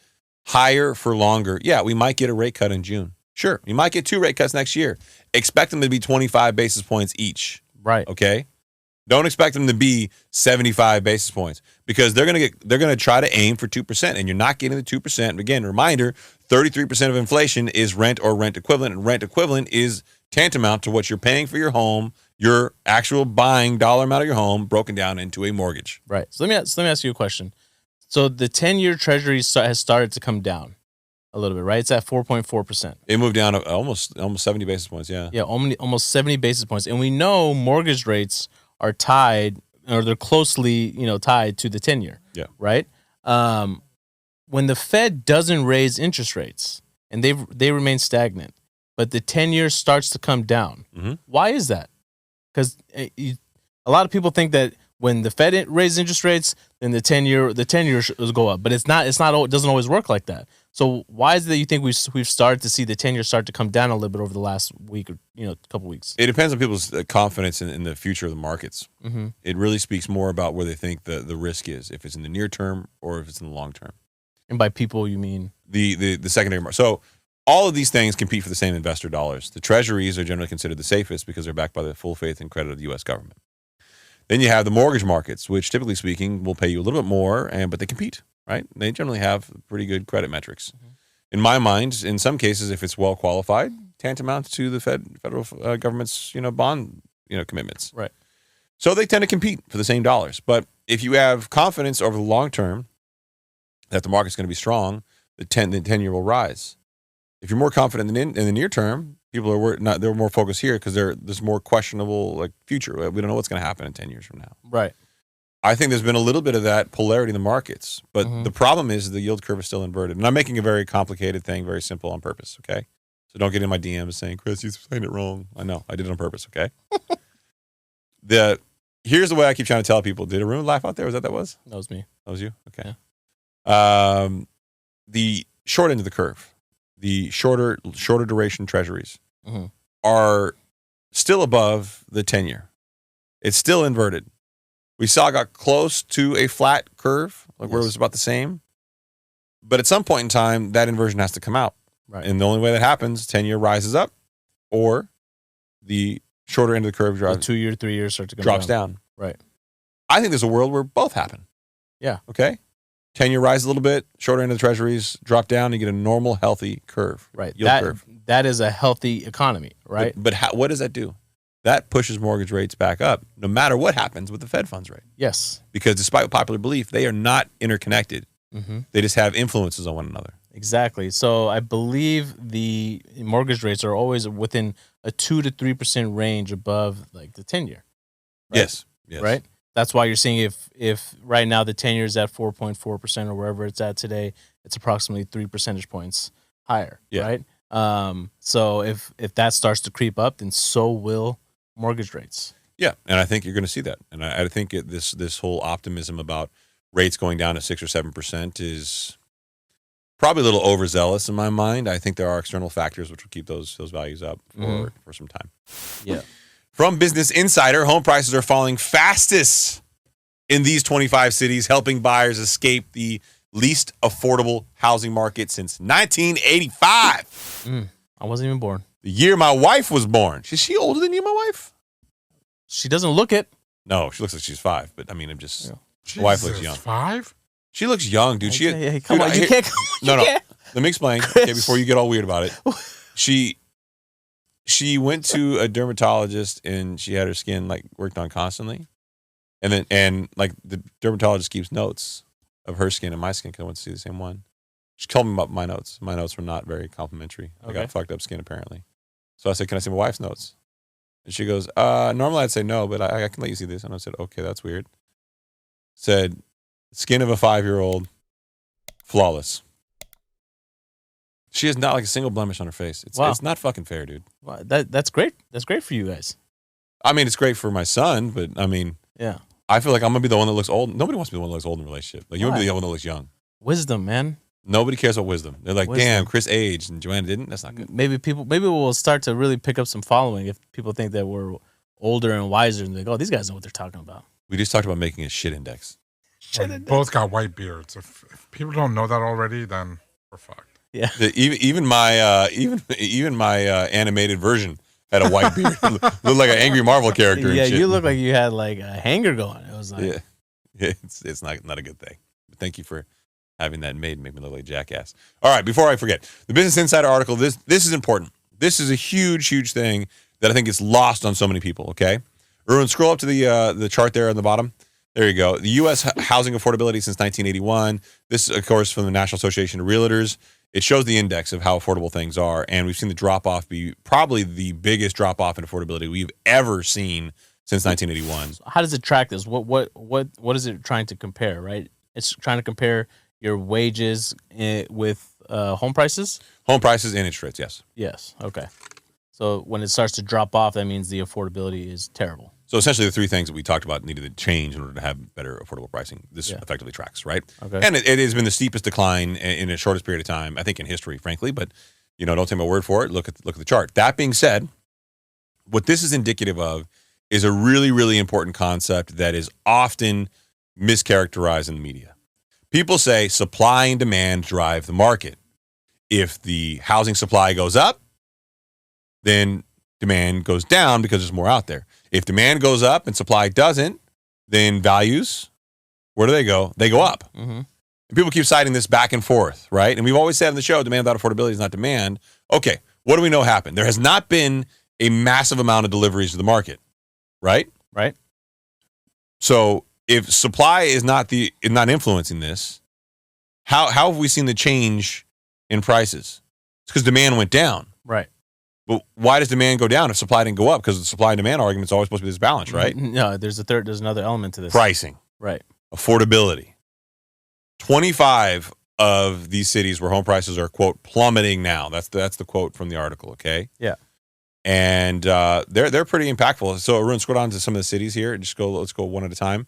higher for longer. Yeah, we might get a rate cut in June. Sure, we might get 2 rate cuts next year. Expect them to be 25 basis points each. Right. Okay? Don't expect them to be 75 basis points because they're going to try to aim for 2%, and you're not getting the 2%. Again, reminder, 33% of inflation is rent or rent equivalent, and rent equivalent is tantamount to what you're paying for your home, your actual buying dollar amount of your home broken down into a mortgage. Right. So let me ask you a question. So the 10-year Treasury has started to come down a little bit, right? It's at 4.4%. It moved down to almost 70 basis points, yeah. Yeah, almost 70 basis points. And we know mortgage rates are tied, or they're closely, tied to the 10-year. Yeah. Right. When the Fed doesn't raise interest rates and they remain stagnant, but the 10-year starts to come down, why is that? because a lot of people think that when the Fed raises interest rates, then the 10-year go up, but it's not. It doesn't always work like that. So why is it that you think we've started to see the 10-year start to come down a little bit over the last week or couple weeks? It depends on people's confidence in the future of the markets. Mm-hmm. It really speaks more about where they think the risk is, if it's in the near term or if it's in the long term. And by people, you mean the secondary market. So all of these things compete for the same investor dollars. The treasuries are generally considered the safest because they're backed by the full faith and credit of the U.S. government. Then you have the mortgage markets, which typically speaking will pay you a little bit more, but they compete, right? They generally have pretty good credit metrics. Mm-hmm. In my mind, in some cases, if it's well qualified, tantamount to the federal government's bond commitments. Right. So they tend to compete for the same dollars. But if you have confidence over the long term that the market's going to be strong, the 10-year will rise. If you're more confident in the near term, people are they're more focused here because there's more questionable future. We don't know what's going to happen in 10 years from now. Right. I think there's been a little bit of that polarity in the markets, but the problem is the yield curve is still inverted. And I'm making a very complicated thing very simple on purpose, okay? So don't get in my DMs saying, Chris, you're saying it wrong. I know. I did it on purpose, okay? Here's the way I keep trying to tell people. Did Haroon laugh out there? Was that was? That was me. That was you? Okay. Yeah. The short end of the curve, the shorter duration treasuries are still above the 10-year. It's still inverted. We got close to a flat curve, where it was about the same. But at some point in time, that inversion has to come out. Right. And the only way that happens, 10-year rises up, or the shorter end of the curve drops. 2 year, 3 years start to come drops down. Right. I think there's a world where both happen. Yeah. Okay? 10-year rise a little bit, shorter end of the treasuries drop down, you get a normal, healthy curve. Right. Yield curve. That is a healthy economy, right? But what does that do? That pushes mortgage rates back up, no matter what happens with the Fed funds rate. Yes. Because despite popular belief, they are not interconnected. Mm-hmm. They just have influences on one another. Exactly. So I believe the mortgage rates are always within a 2 to 3% range above the 10-year. Right? Yes. Right? That's why you're seeing if right now the 10-year is at 4.4% or wherever it's at today, it's approximately 3 percentage points higher. Yeah. Right? So if that starts to creep up, then so will mortgage rates. Yeah, and I think you're going to see that. And I think this whole optimism about rates going down to 6 or 7% is probably a little overzealous in my mind. I think there are external factors which will keep those values up for some time. Yeah. From Business Insider, home prices are falling fastest in these 25 cities, helping buyers escape the least affordable housing market since 1985. I wasn't even born. The year my wife was born. Is she older than you, my wife? She doesn't look it. No, she looks like she's 5, but I'm just... Yeah. My wife looks young. 5? She looks young, dude. Hey, come on, you can't. No. Let me explain. Okay, before you get all weird about it. She went to a dermatologist and she had her skin worked on constantly, and the dermatologist keeps notes of her skin and my skin because I went to see the same one. She told me about my notes. My notes were not very complimentary. I got fucked up skin apparently. So I said, "Can I see my wife's notes?" And she goes, "Normally I'd say no, but I can let you see this." And I said, "Okay, that's weird." Said, "Skin of a 5-year-old, flawless." She has not a single blemish on her face. It's not fucking fair, dude. Wow, that's great. That's great for you guys. I mean, it's great for my son, but yeah. I feel like I'm gonna be the one that looks old. Nobody wants to be the one that looks old in a relationship. You want to be the one that looks young. Wisdom, man. Nobody cares about wisdom. They're like, damn, Chris aged and Joanna didn't. That's not good. Maybe we'll start to really pick up some following if people think that we're older and wiser and they go, these guys know what they're talking about. We just talked about making a shit index. Both got white beards. If people don't know that already, then we're fucked. Yeah. Even my animated version had a white beard. Looked like an angry Marvel character. Yeah, and shit. You look like you had a hanger going. It was like, yeah, it's not a good thing. But thank you for having that make me look like a jackass. All right, before I forget, the Business Insider article. This is important. This is a huge thing that I think is lost on so many people. Okay, Haroon, scroll up to the chart there on the bottom. There you go. The U.S. housing affordability since 1981. This is, of course, from the National Association of Realtors. It shows the index of how affordable things are, and we've seen the drop-off be probably the biggest drop-off in affordability we've ever seen since 1981. So how does it track this? What is it trying to compare, right? It's trying to compare your wages with home prices? Home prices and interest rates, yes. Yes, okay. So when it starts to drop off, that means the affordability is terrible. So essentially, the three things that we talked about needed to change in order to have better affordable pricing. This effectively tracks, right? Okay. And it has been the steepest decline in the shortest period of time, I think, in history, frankly. But don't take my word for it. Look at the chart. That being said, what this is indicative of is a really, really important concept that is often mischaracterized in the media. People say supply and demand drive the market. If the housing supply goes up, then demand goes down because there's more out there. If demand goes up and supply doesn't, then values, where do they go? They go up. Mm-hmm. And people keep citing this back and forth, right? And we've always said on the show, demand without affordability is not demand. Okay, what do we know happened? There has not been a massive amount of deliveries to the market, right? Right. So if supply is not influencing this, how have we seen the change in prices? It's because demand went down. Right. But why does demand go down if supply didn't go up? Because the supply and demand argument is always supposed to be this balance, right? No, there's another element to this. Pricing, Right. affordability. 25 of these cities where home prices are, quote, plummeting now. That's the quote from the article, okay? Yeah. And they're pretty impactful. So Arun, scroll down to some of the cities here. Let's go one at a time.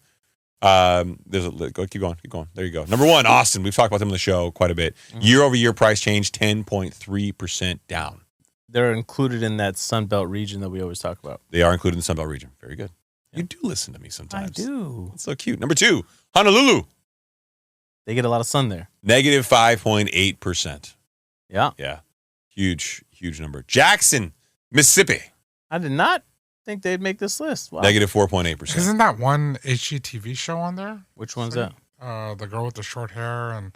Keep going. There you go. Number 1, Austin. We've talked about them on the show quite a bit. Mm-hmm. Year over year price change, 10.3% down. They're included in that Sun Belt region that we always talk about. They are included in the Sun Belt region. Very good. Yeah. You do listen to me sometimes. I do. It's so cute. Number 2, Honolulu. They get a lot of sun there. Negative 5.8%. Yeah. Yeah. Huge number. Jackson, Mississippi. I did not think they'd make this list. Wow. Negative 4.8%. Isn't that one HGTV show on there? Which one's that? The girl with the short hair and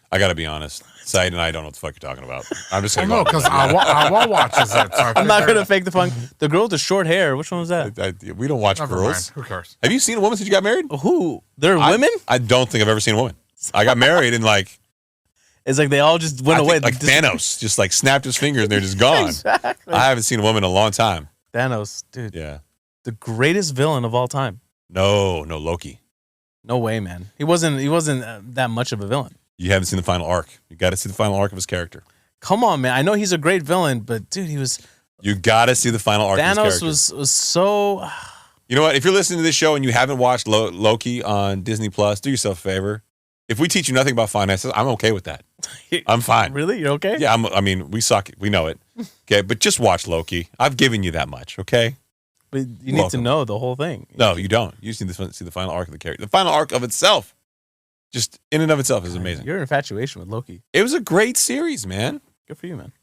I got to be honest. Said and I don't know what the fuck you're talking about. I'm just going no, because Awa watches it. So I'm not going to fake the fun. The girl with the short hair. Which one was that? We don't watch Never girls. mind. Who cares? Have you seen a woman since you got married? Who? They're women? I don't think I've ever seen a woman. I got married and It's like they all just went away. Like Thanos just snapped his fingers and they're just gone. Exactly. I haven't seen a woman in a long time. Thanos, dude. Yeah. The greatest villain of all time. No, Loki. No way, man. He wasn't that much of a villain. You haven't seen the final arc. You got to see the final arc of his character. Come on, man. I know he's a great villain, but dude, You got to see the final arc of his character. Thanos was so. You know what? If you're listening to this show and you haven't watched Loki on Disney Plus, do yourself a favor. If we teach you nothing about finances, I'm okay with that. I'm fine. Really? You're okay? Yeah, we suck. We know it. Okay, but just watch Loki. I've given you that much, okay? But you need to know the whole thing. No, you don't. You just need to see the final arc of the character. The final arc of itself, just in and of itself, is amazing. Your infatuation with Loki. It was a great series, man. Good for you, man.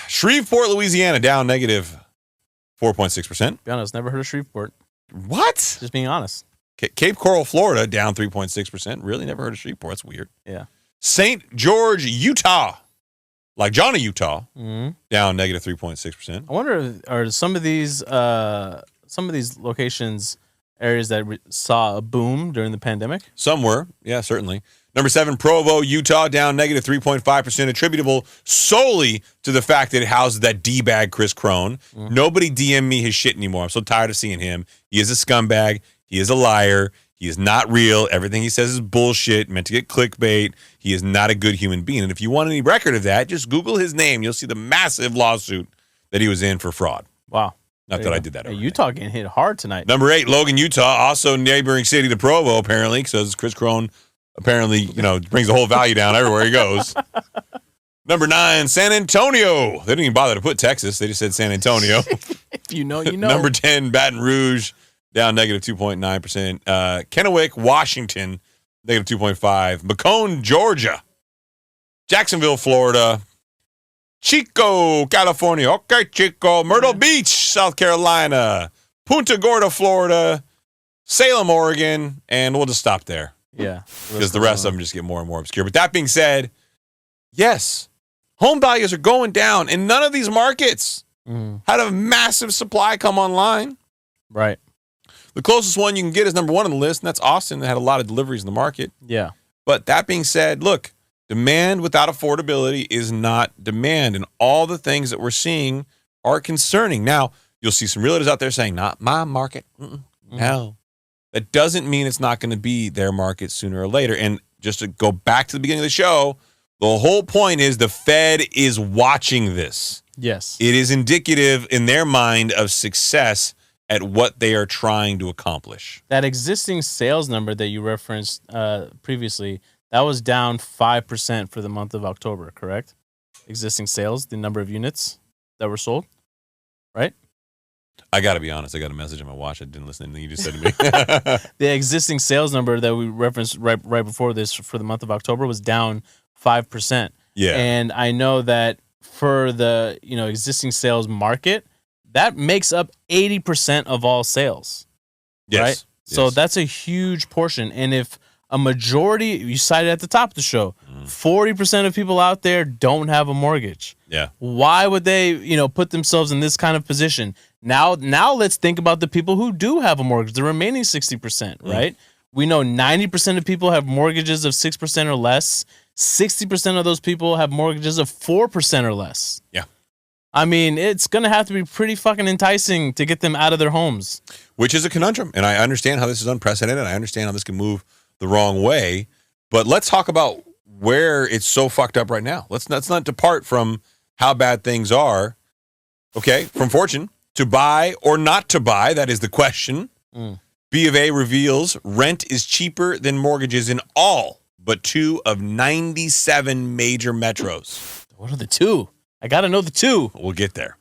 Shreveport, Louisiana, down negative 4.6%. Be honest, never heard of Shreveport. What? Just being honest. Cape Coral, Florida, down 3.6%. Really never heard of Shreveport. That's weird. Yeah. St. George, Utah, like Johnny, Utah, Mm-hmm. down negative 3.6%. I wonder, are some of these locations areas that saw a boom during the pandemic? Some were. Yeah, certainly. Number 7, Provo, Utah, down negative 3.5%, attributable solely to the fact that it houses that D-bag Chris Crone. Mm-hmm. Nobody DM me his shit anymore. I'm so tired of seeing him. He is a scumbag. He is a liar. He is not real. Everything he says is bullshit, meant to get clickbait. He is not a good human being. And if you want any record of that, just Google his name. You'll see the massive lawsuit that he was in for fraud. Wow. Not that I did that. Hey, Utah getting hit hard tonight. Number 8, Logan, Utah, also neighboring city to Provo, apparently, because Chris Crone apparently, brings the whole value down everywhere he goes. Number 9, San Antonio. They didn't even bother to put Texas. They just said San Antonio. If you know, you know. Number 10, Baton Rouge, down negative 2.9%. Kennewick, Washington, negative 2.5%. Macomb, Georgia. Jacksonville, Florida. Chico, California. Okay, Chico. Myrtle Beach, South Carolina. Punta Gorda, Florida. Salem, Oregon. And we'll just stop there. Yeah. Because the rest of them just get more and more obscure. But that being said, yes, home values are going down. And none of these markets had a massive supply come online. Right. The closest one you can get is number 1 on the list, and that's Austin. That had a lot of deliveries in the market. Yeah. But that being said, look, demand without affordability is not demand. And all the things that we're seeing are concerning. Now, you'll see some realtors out there saying, not my market. No. That doesn't mean it's not going to be their market sooner or later. And just to go back to the beginning of the show, The whole point is the Fed is watching this. Yes. It is indicative in their mind of success at what they are trying to accomplish. That existing sales number that you referenced previously, that was down 5% for the month of October, correct? Existing sales, the number of units that were sold, right? I got to be honest. I got a message on my watch. I didn't listen to anything you just said to me. The existing sales number that we referenced right before this for the month of October was down 5%. Yeah. And I know that for the existing sales market, that makes up 80% of all sales. Yes. Right? So Yes. that's a huge portion. And if a majority, you cited at the top of the show, 40% of people out there don't have a mortgage. Yeah. Why would they, put themselves in this kind of position? Now let's think about the people who do have a mortgage, the remaining 60%, right? We know 90% of people have mortgages of 6% or less. 60% of those people have mortgages of 4% or less. Yeah. I mean, it's going to have to be pretty fucking enticing to get them out of their homes. Which is a conundrum. And I understand how this is unprecedented. I understand how this can move the wrong way. But let's talk about where it's so fucked up right now. Let's not depart from how bad things are. Okay, from fortune to buy or not to buy, that is the question. B of A reveals rent is cheaper than mortgages in all but 2 of 97 major metros. What are the two? I got to know the two. We'll get there.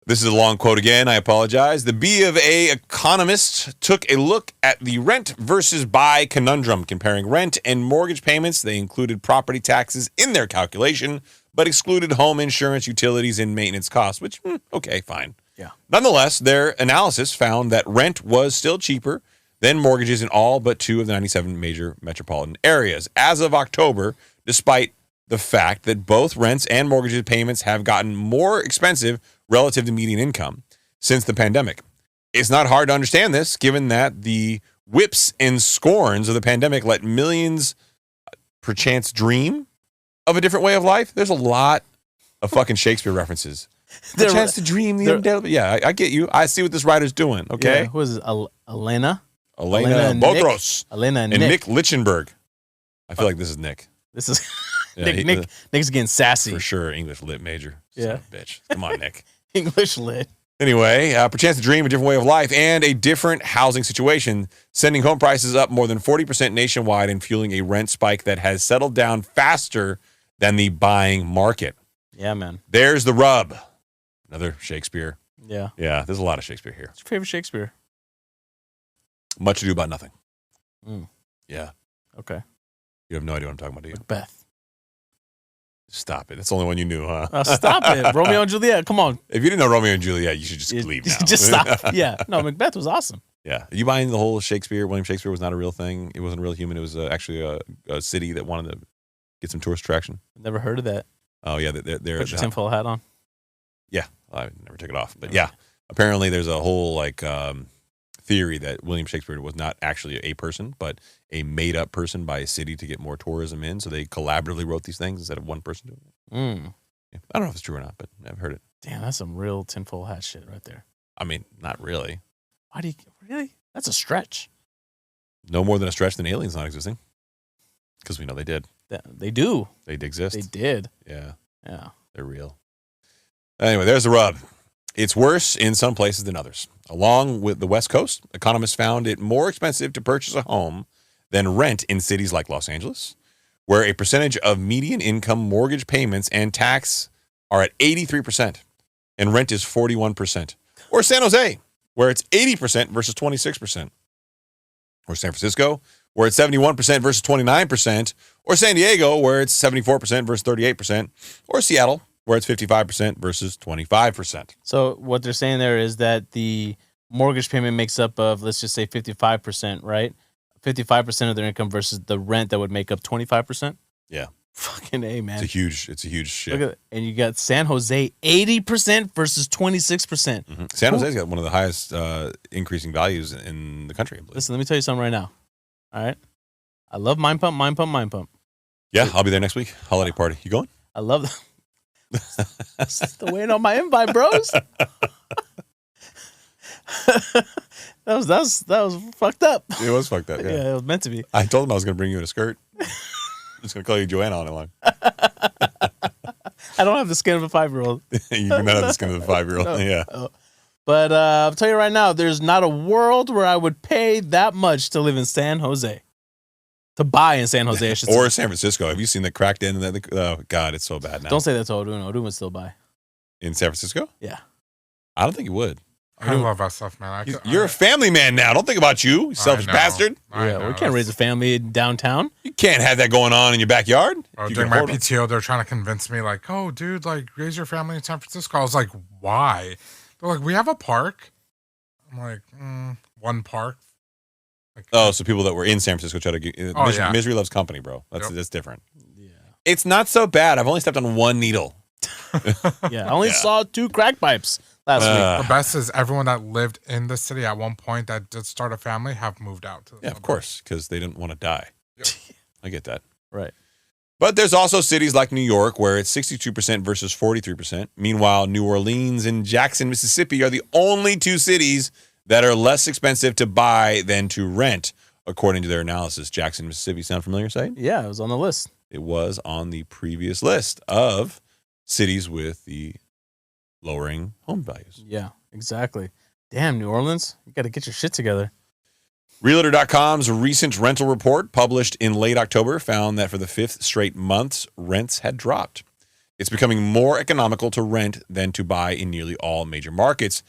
This is a long quote again. I apologize. The B of A economist took a look at the rent versus buy conundrum, comparing rent and mortgage payments. They included property taxes in their calculation, but excluded home insurance, utilities, and maintenance costs, which, okay, fine. Yeah. Nonetheless, their analysis found that rent was still cheaper than mortgages in all but 2 of the 97 major metropolitan areas. As of October, despite the fact that both rents and mortgages payments have gotten more expensive relative to median income since the pandemic. It's not hard to understand this, given that the whips and scorns of the pandemic let millions perchance dream of a different way of life. There's a lot of fucking Shakespeare references. The chance to dream the undoubtable. Yeah, I get you. I see what this writer's doing, okay? Yeah, who is it? Elena Elena Bodros Elena and Nick Nick. Lichtenberg. I feel like this is Nick. This is Yeah, Nick's getting sassy. for sure, English lit major. Son Yeah. of a bitch. Come on, Nick. English lit. Anyway, perchance to dream a different way of life and a different housing situation, sending home prices up more than 40% nationwide and fueling a rent spike that has settled down faster than the buying market. Yeah, man. There's the rub. Another Shakespeare. Yeah. Yeah, there's a lot of Shakespeare here. What's your favorite Shakespeare? Much ado about nothing. Mm. Yeah. Okay. You have no idea what I'm talking about, do you? Macbeth. Stop it. That's the only one you knew, huh? Stop it. Romeo and Juliet. Come on. If you didn't know Romeo and Juliet, you should just leave now. Just stop. Yeah. No, Macbeth was awesome. Yeah. Are you buying the whole Shakespeare? William Shakespeare was not a real thing. It wasn't a real human. It was actually a city that wanted to get some tourist traction. Never heard of that. Oh, yeah. They're Put your tinfoil hat on. Yeah. I never took it off. But yeah, apparently there's a whole theory that William Shakespeare was not actually a person, but a made-up person by a city to get more tourism in. So they collaboratively wrote these things instead of one person doing it. Yeah. I don't know if it's true or not, but I've heard it. Damn, that's some real tinfoil hat shit right there. I mean, not really. Why do you really? That's a stretch. No more than a stretch than aliens not existing. Because we know they did. They do. They exist. They did. Yeah. Yeah. They're real. Anyway, there's the rub. It's worse in some places than others. Along with the West Coast, economists found it more expensive to purchase a home than rent in cities like Los Angeles, where a percentage of median income mortgage payments and tax are at 83% and rent is 41%. Or San Jose, where it's 80% versus 26%. Or San Francisco, where it's 71% versus 29%. Or San Diego, where it's 74% versus 38%. Or Seattle, where it's 55% versus 25%. So what they're saying there is that the mortgage payment makes up of, let's just say 55%, right? 55% of their income versus the rent that would make up 25%. Yeah. Fucking A, man. It's a huge shit. Look at it. And you got San Jose, 80% versus 26%. Mm-hmm. San Jose's got one of the highest increasing values in the country, I believe. Listen, let me tell you something right now. All right? I love Mind Pump, Mind Pump, Mind Pump. Yeah, I'll be there next week. Holiday party. You going? I love them. Still waiting on my invite, bros. that was fucked up. It was fucked up. Yeah. Yeah, it was meant to be. I told him I was going to bring you in a skirt. just gonna call you Joanna all night long. I don't have the skin of a 5-year-old. You do not have the skin of a 5-year-old. No. Yeah. But I'll tell you right now, there's not a world where I would pay that much to live in San Jose. To buy in San Jose, I should Or say. San Francisco. Have you seen the cracked in? Oh, God, it's so bad now. Don't say that to Odun. Odun would still buy. In San Francisco? Yeah. I don't think you would. I love that stuff, man. You're a family man now. Don't think about you, selfish bastard. Yeah, we can't raise a family downtown. You can't have that going on in your backyard. During my PTO, they're trying to convince me, like, oh, dude, like, raise your family in San Francisco. I was like, why? They're like, we have a park. I'm like, one park. Like, Oh, so people that were in San Francisco try to get... Misery loves company, bro. That's different. Yeah. It's not so bad. I've only stepped on one needle. Yeah, I only saw 2 crack pipes last week. the best is everyone that lived in the city at one point that did start a family have moved out. To the Of course, because they didn't want to die. Yep. I get that. Right. But there's also cities like New York where it's 62% versus 43%. Meanwhile, New Orleans and Jackson, Mississippi are the only 2 cities that are less expensive to buy than to rent, according to their analysis. Jackson, Mississippi, sound familiar, Saied? Yeah, it was on the list. It was on the previous list of cities with the lowering home values. Yeah, exactly. Damn, New Orleans, you got to get your shit together. Realtor.com's recent rental report, published in late October, found that for the 5th straight months, rents had dropped. It's becoming more economical to rent than to buy in nearly all major markets.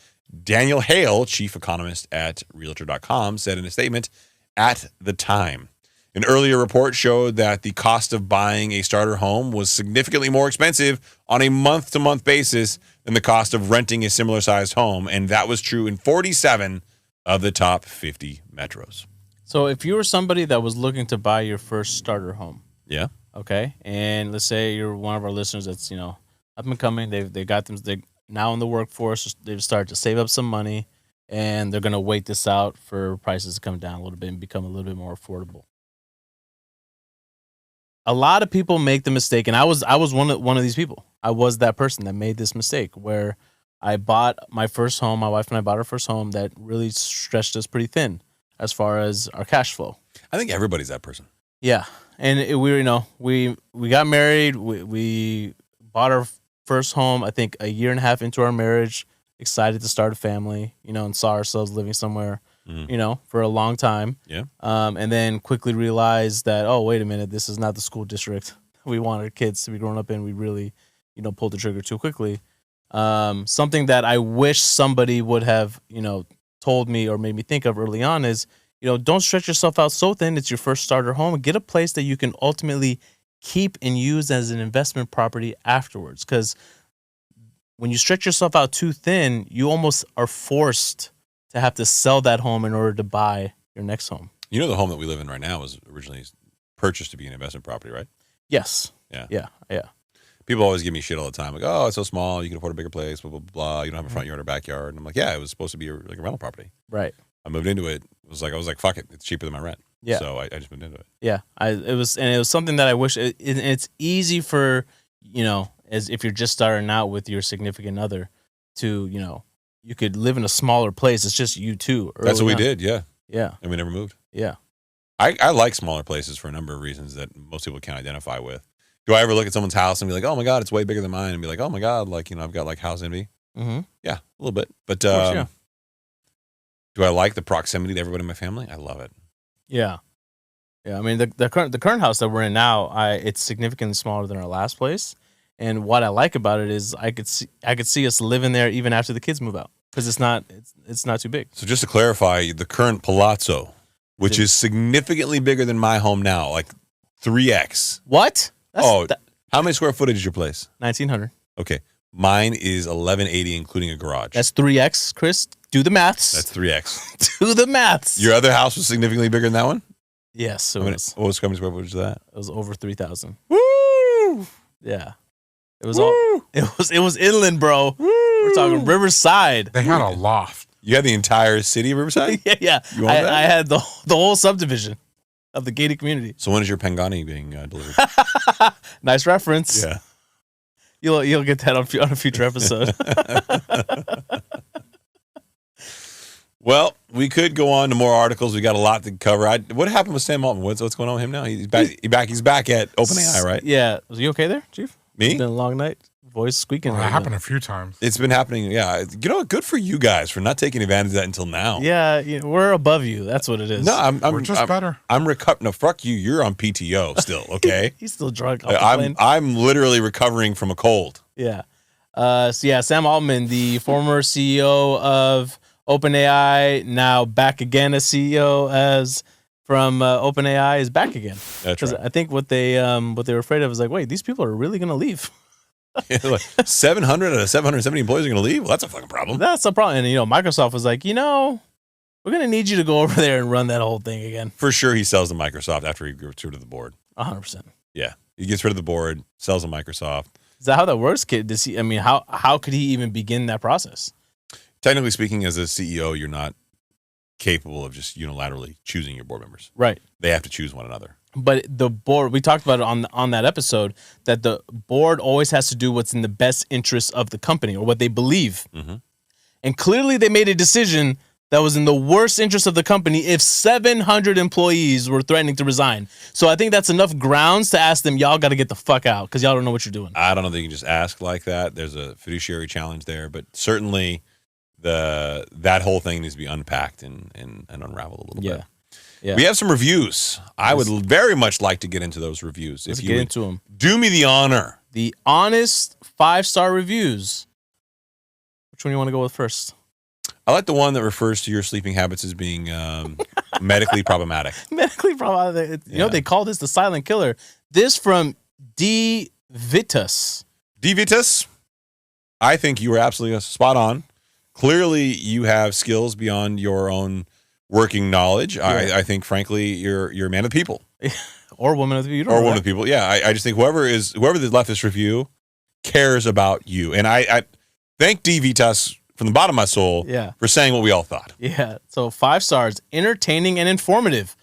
Daniel Hale, chief economist at Realtor.com, said in a statement, at the time. An earlier report showed that the cost of buying a starter home was significantly more expensive on a month-to-month basis than the cost of renting a similar-sized home, and that was true in 47 of the top 50 metros. So if you were somebody that was looking to buy your first starter home, Yeah. okay, and let's say you're one of our listeners that's, up and coming, they got them, they now in the workforce, they've started to save up some money, and they're going to wait this out for prices to come down a little bit and become a little bit more affordable. A lot of people make the mistake, and I was one of these people. I was that person that made this mistake where I bought my first home. My wife and I bought our first home that really stretched us pretty thin as far as our cash flow. I think everybody's that person. Yeah, and we got married. We bought our first home. I think a year and a half into our marriage, excited to start a family. And saw ourselves living somewhere. For a long time. Yeah. And then quickly realized that, oh, wait a minute, this is not the school district we want our kids to be growing up in. We really, pulled the trigger too quickly. Something that I wish somebody would have, told me or made me think of early on is, don't stretch yourself out so thin. It's your first starter home. Get a place that you can ultimately keep and use as an investment property afterwards. Because when you stretch yourself out too thin, you almost are forced to have to sell that home in order to buy your next home. The home that we live in right now was originally purchased to be an investment property, right? Yes. Yeah. Yeah. People always give me shit all the time. Like, oh, it's so small. You can afford a bigger place, blah, blah, blah. You don't have a front yard or backyard. And I'm like, yeah, it was supposed to be like a rental property. Right. I moved into it. I was like, fuck it. It's cheaper than my rent. Yeah. So I just moved into it. Yeah. It was something that I wish it's easy for, as if you're just starting out with your significant other to, you could live in a smaller place. It's just you two. That's what we did. Yeah. Yeah. And we never moved. Yeah. I like smaller places for a number of reasons that most people can't identify with. Do I ever look at someone's house and be like, oh my God, it's way bigger than mine? And be like, oh my God, I've got like house envy. Mm-hmm. Yeah, a little bit. But Of course, yeah. Do I like the proximity to everybody in my family? I love it. Yeah. Yeah. I mean, the current house that we're in now, it's significantly smaller than our last place. And what I like about it is I could see us living there even after the kids move out because it's not too big. So just to clarify, the current palazzo, which is significantly bigger than my home now, like 3x. What? How many square footage is your place? 1,900. Okay. Mine is 1,180, including a garage. That's 3x, Chris. Do the maths. That's 3x. Do the maths. Your other house was significantly bigger than that one? Yes. How many square footage is that? It was over 3,000. Woo! Yeah. It was it was inland, bro. Woo! We're talking Riverside. They had a loft. You had the entire city of Riverside? Yeah. You own that? I had the whole subdivision of the gated community. So when is your Pangani being delivered? Nice reference. Yeah. You'll get that on a future episode. Well, We could go on to more articles. We got a lot to cover. What happened with Sam Altman? What's going on with him now? He's back. He's back at OpenAI, right? Yeah. Was you okay there, Chief? Me? It's been a long night. Voice squeaking. Well, that happened a few times. It's been happening. Yeah. You know what? Good for you guys for not taking advantage of that until now. Yeah, we're above you. That's what it is. No, We're just better. I'm recovering. No, fuck you. You're on PTO still. Okay. He's still drunk off the plane. I'm literally recovering from a cold. Yeah. Sam Altman, the former CEO of OpenAI, now back again as CEO from OpenAI, is back again. That's right. I think what they were afraid of is like, wait, these people are really gonna leave. Like 700 out of 770 employees are going to leave? Well, that's a fucking problem. That's the problem. And Microsoft was like, we're gonna need you to go over there and run that whole thing again. For sure, he sells to Microsoft after he gets rid of the board. 100%. Yeah, he gets rid of the board, sells to Microsoft. Is that how that works, kid? Does he? I mean, how could he even begin that process? Technically speaking, as a CEO, you're not capable of just unilaterally choosing your board members. Right. They have to choose one another. But the board, we talked about it on that episode, that the board always has to do what's in the best interest of the company or what they believe. Mm-hmm. And clearly they made a decision that was in the worst interest of the company if 700 employees were threatening to resign. So I think that's enough grounds to ask them, y'all got to get the fuck out because y'all don't know what you're doing. I don't know that you can just ask like that. There's a fiduciary challenge there, but certainly that whole thing needs to be unpacked and unraveled a little bit. Yeah. We have some reviews. I would very much like to get into those reviews. Let's if you get would into them. do me the honor. The honest 5-star reviews. Which one do you want to go with first? I like the one that refers to your sleeping habits as being medically problematic. Medically problematic. They call this the silent killer. This from D. Vitus. D. Vitus, I think you were absolutely spot on. Clearly, you have skills beyond your own working knowledge. Yeah. I think, frankly, you're a man of the people. Or woman of the people. Or woman of the people. Yeah, I just think whoever that left this review cares about you. And I thank D. Vitas from the bottom of my soul for saying what we all thought. Yeah. So 5 stars, entertaining and informative.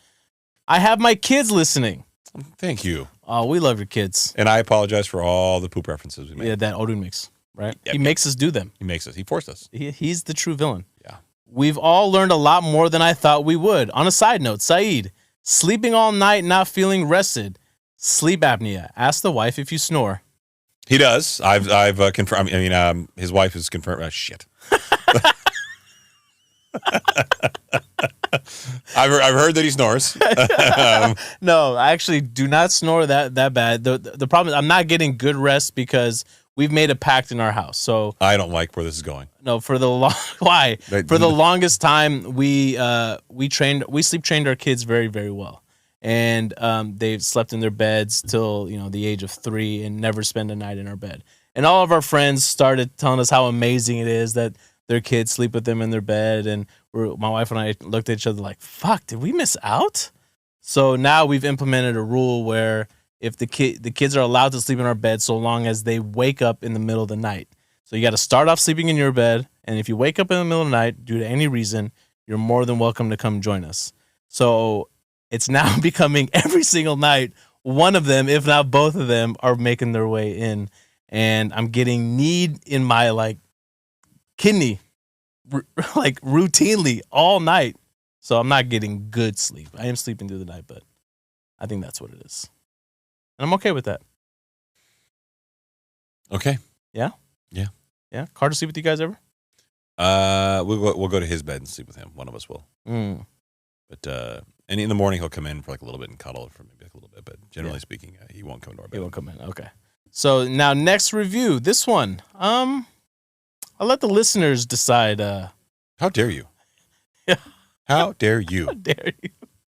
I have my kids listening. Thank you. Oh, we love your kids. And I apologize for all the poop references we made. Yeah, that Odin makes, right? Yep. He makes us do them. He makes us. He forced us. He's the true villain. Yeah. We've all learned a lot more than I thought we would. On a side note, Saeed, sleeping all night, not feeling rested. Sleep apnea. Ask the wife if you snore. He does. I've confirmed. I mean, his wife has confirmed. Shit. I've heard that he snores. No, I actually do not snore that bad. The problem is I'm not getting good rest because we've made a pact in our house. So I don't like where this is going. No, for the longest time we sleep trained our kids very, very well. And they've slept in their beds till the age of 3 and never spend a night in our bed. And all of our friends started telling us how amazing it is that their kids sleep with them in their bed. And my wife and I looked at each other like, fuck, did we miss out? So now we've implemented a rule where if the kids are allowed to sleep in our bed so long as they wake up in the middle of the night. So you got to start off sleeping in your bed. And if you wake up in the middle of the night due to any reason, you're more than welcome to come join us. So it's now becoming every single night, one of them, if not both of them, are making their way in. And I'm getting need in my kidney routinely all night. So I'm not getting good sleep. I am sleeping through the night, but I think that's what it is. And I'm okay with that. Okay. Yeah? Yeah. Yeah? Carter sleep with you guys ever? We'll go to his bed and sleep with him. One of us will. But and in the morning he'll come in for a little bit and cuddle for maybe a little bit. But generally speaking, he won't come to our bed. He won't come in. Okay. So now next review, this one. I'll let the listeners decide. How dare you? Yeah. How dare you? How dare you?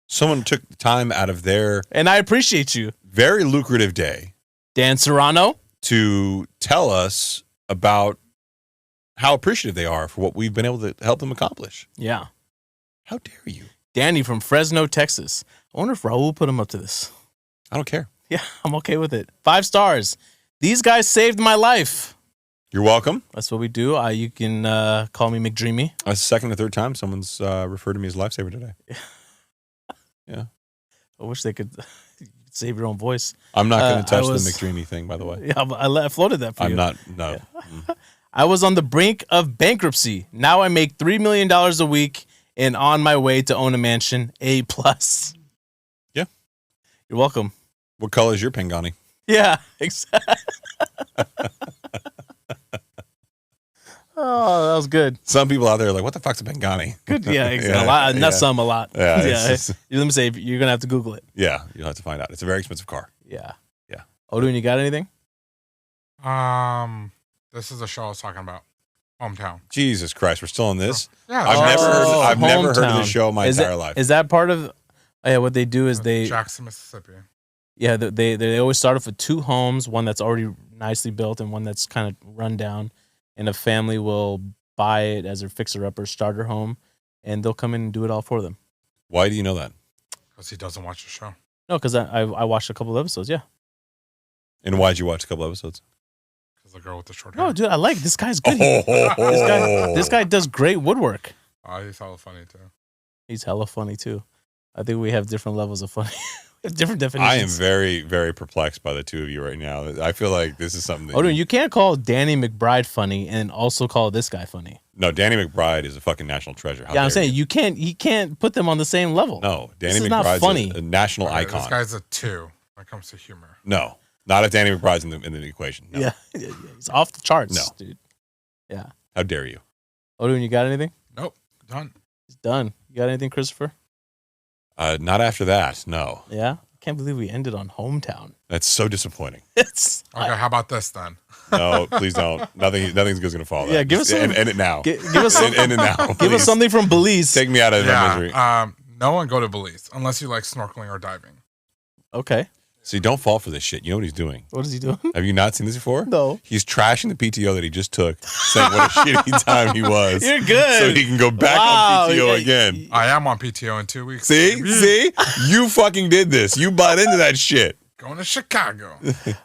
Someone took the time out of their and I appreciate you very lucrative day, Dan Serrano, to tell us about how appreciative they are for what we've been able to help them accomplish. Yeah. How dare you? Danny from Fresno, Texas. I wonder if Raul put him up to this. I don't care. Yeah, I'm okay with it. 5 stars. These guys saved my life. You're welcome. That's what we do. You can call me McDreamy. That's the second or third time someone's referred to me as lifesaver today. Yeah. I wish they could save your own voice. I'm not going to touch the McDreamy thing, by the way. Yeah, I floated that for you. I'm not. No. Yeah. I was on the brink of bankruptcy. Now I make $3 million a week and on my way to own a mansion, A+. Yeah. You're welcome. What color is your Pangani? Yeah, exactly. Oh, that was good. Some people out there are like, what the fuck's a Pangani? Good, yeah, exactly. A lot, not some, a lot. Yeah, it's just- Let me say, you're gonna have to Google it. Yeah, you'll have to find out. It's a very expensive car. Yeah. Yeah. Odin, you got anything? This is the show I was talking about. Hometown. Jesus Christ, we're still on this? Yeah. I've never heard of Hometown. this show my entire life. Is that part of? Oh, yeah, what they do is they. Jackson, Mississippi. Yeah, they always start off with 2 homes, one that's already nicely built and one that's kind of run down, and a family will buy it as their fixer-upper starter home, and they'll come in and do it all for them. Why do you know that? Because he doesn't watch the show. No, because I watched a couple of episodes. Yeah. And why'd you watch a couple episodes? Because the girl with the short hair. No, dude, I like this guy's good. Oh. This guy does great woodwork. Oh, he's hella funny too. He's hella funny too. I think we have different levels of funny. We have different definitions. I am very, very perplexed by the two of you right now. I feel like this is something that Odin, you can't call Danny McBride funny and also call this guy funny. No, Danny McBride is a fucking national treasure. How Yeah, I'm dare saying you can't put them on the same level. No, Danny This is not McBride's funny. a national Okay, icon. This guy's a 2 when it comes to humor. No, not if Danny McBride's in the equation. No. Yeah, he's off the charts, No. dude. Yeah. How dare you? Odin, you got anything? Nope. Done. He's done. You got anything, Christopher? Not after that. No, Yeah. I can't believe we ended on Hometown. that's so disappointing. It's Okay, how about this then? No, please don't. Nothing's good going to follow. Yeah, that. give us Just some- end it now. give us some, End it now. give us please. something from Belize. Take me out of my misery. No one go to Belize unless you like snorkeling or diving. Okay. See, don't fall for this shit. You know what he's doing. What is he doing? Have you not seen this before? No. He's trashing the PTO that he just took, saying what a shitty time he was. You're good. So he can go back Wow, on PTO yeah, again. I am on PTO in 2 weeks. See? You fucking did this. You bought into that shit. Going to Chicago.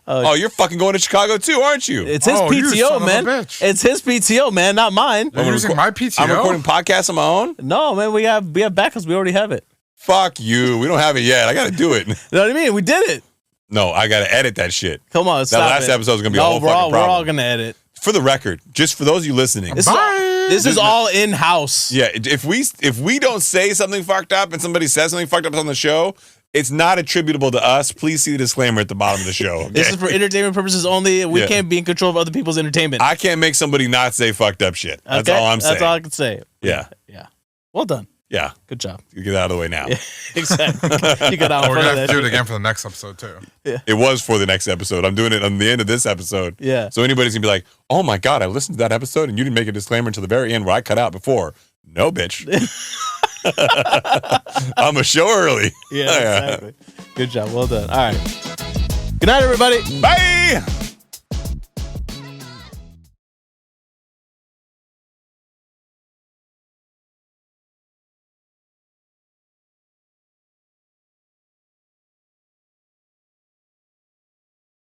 Oh, you're fucking going to Chicago too, aren't you? It's his Oh, you PTO, son of a man. bitch. It's his PTO, man, not mine. You're using my PTO? I'm recording podcasts on my own? No, man, we have backups. We already have it. Fuck you. We don't have it yet. I got to do it. You know what I mean? We did it. No, I got to edit that shit. Come on, That stop last it. episode is going to be a whole we're fucking all problem. gonna edit. For the record, just for those of you listening. This is all in house. Yeah, if we don't say something fucked up and somebody says something fucked up on the show, it's not attributable to us. Please see the disclaimer at the bottom of the show. Okay? This is for entertainment purposes only. We Yeah. can't be in control of other people's entertainment. I can't make somebody not say fucked up shit. That's Okay? all I'm saying. That's all I can say. Yeah. Yeah. Well done. Yeah. Good job. You get out of the way now. Exactly. You got out in We're front going of to have that. to do it again for the next episode, too. It was for the next episode. I'm doing it on the end of this episode. Yeah. So anybody's going to be like, oh my God, I listened to that episode and you didn't make a disclaimer until the very end where I cut out before. No, bitch. I'm a show early. Yeah, exactly. Good job. Well done. All right. Good night, everybody. Bye.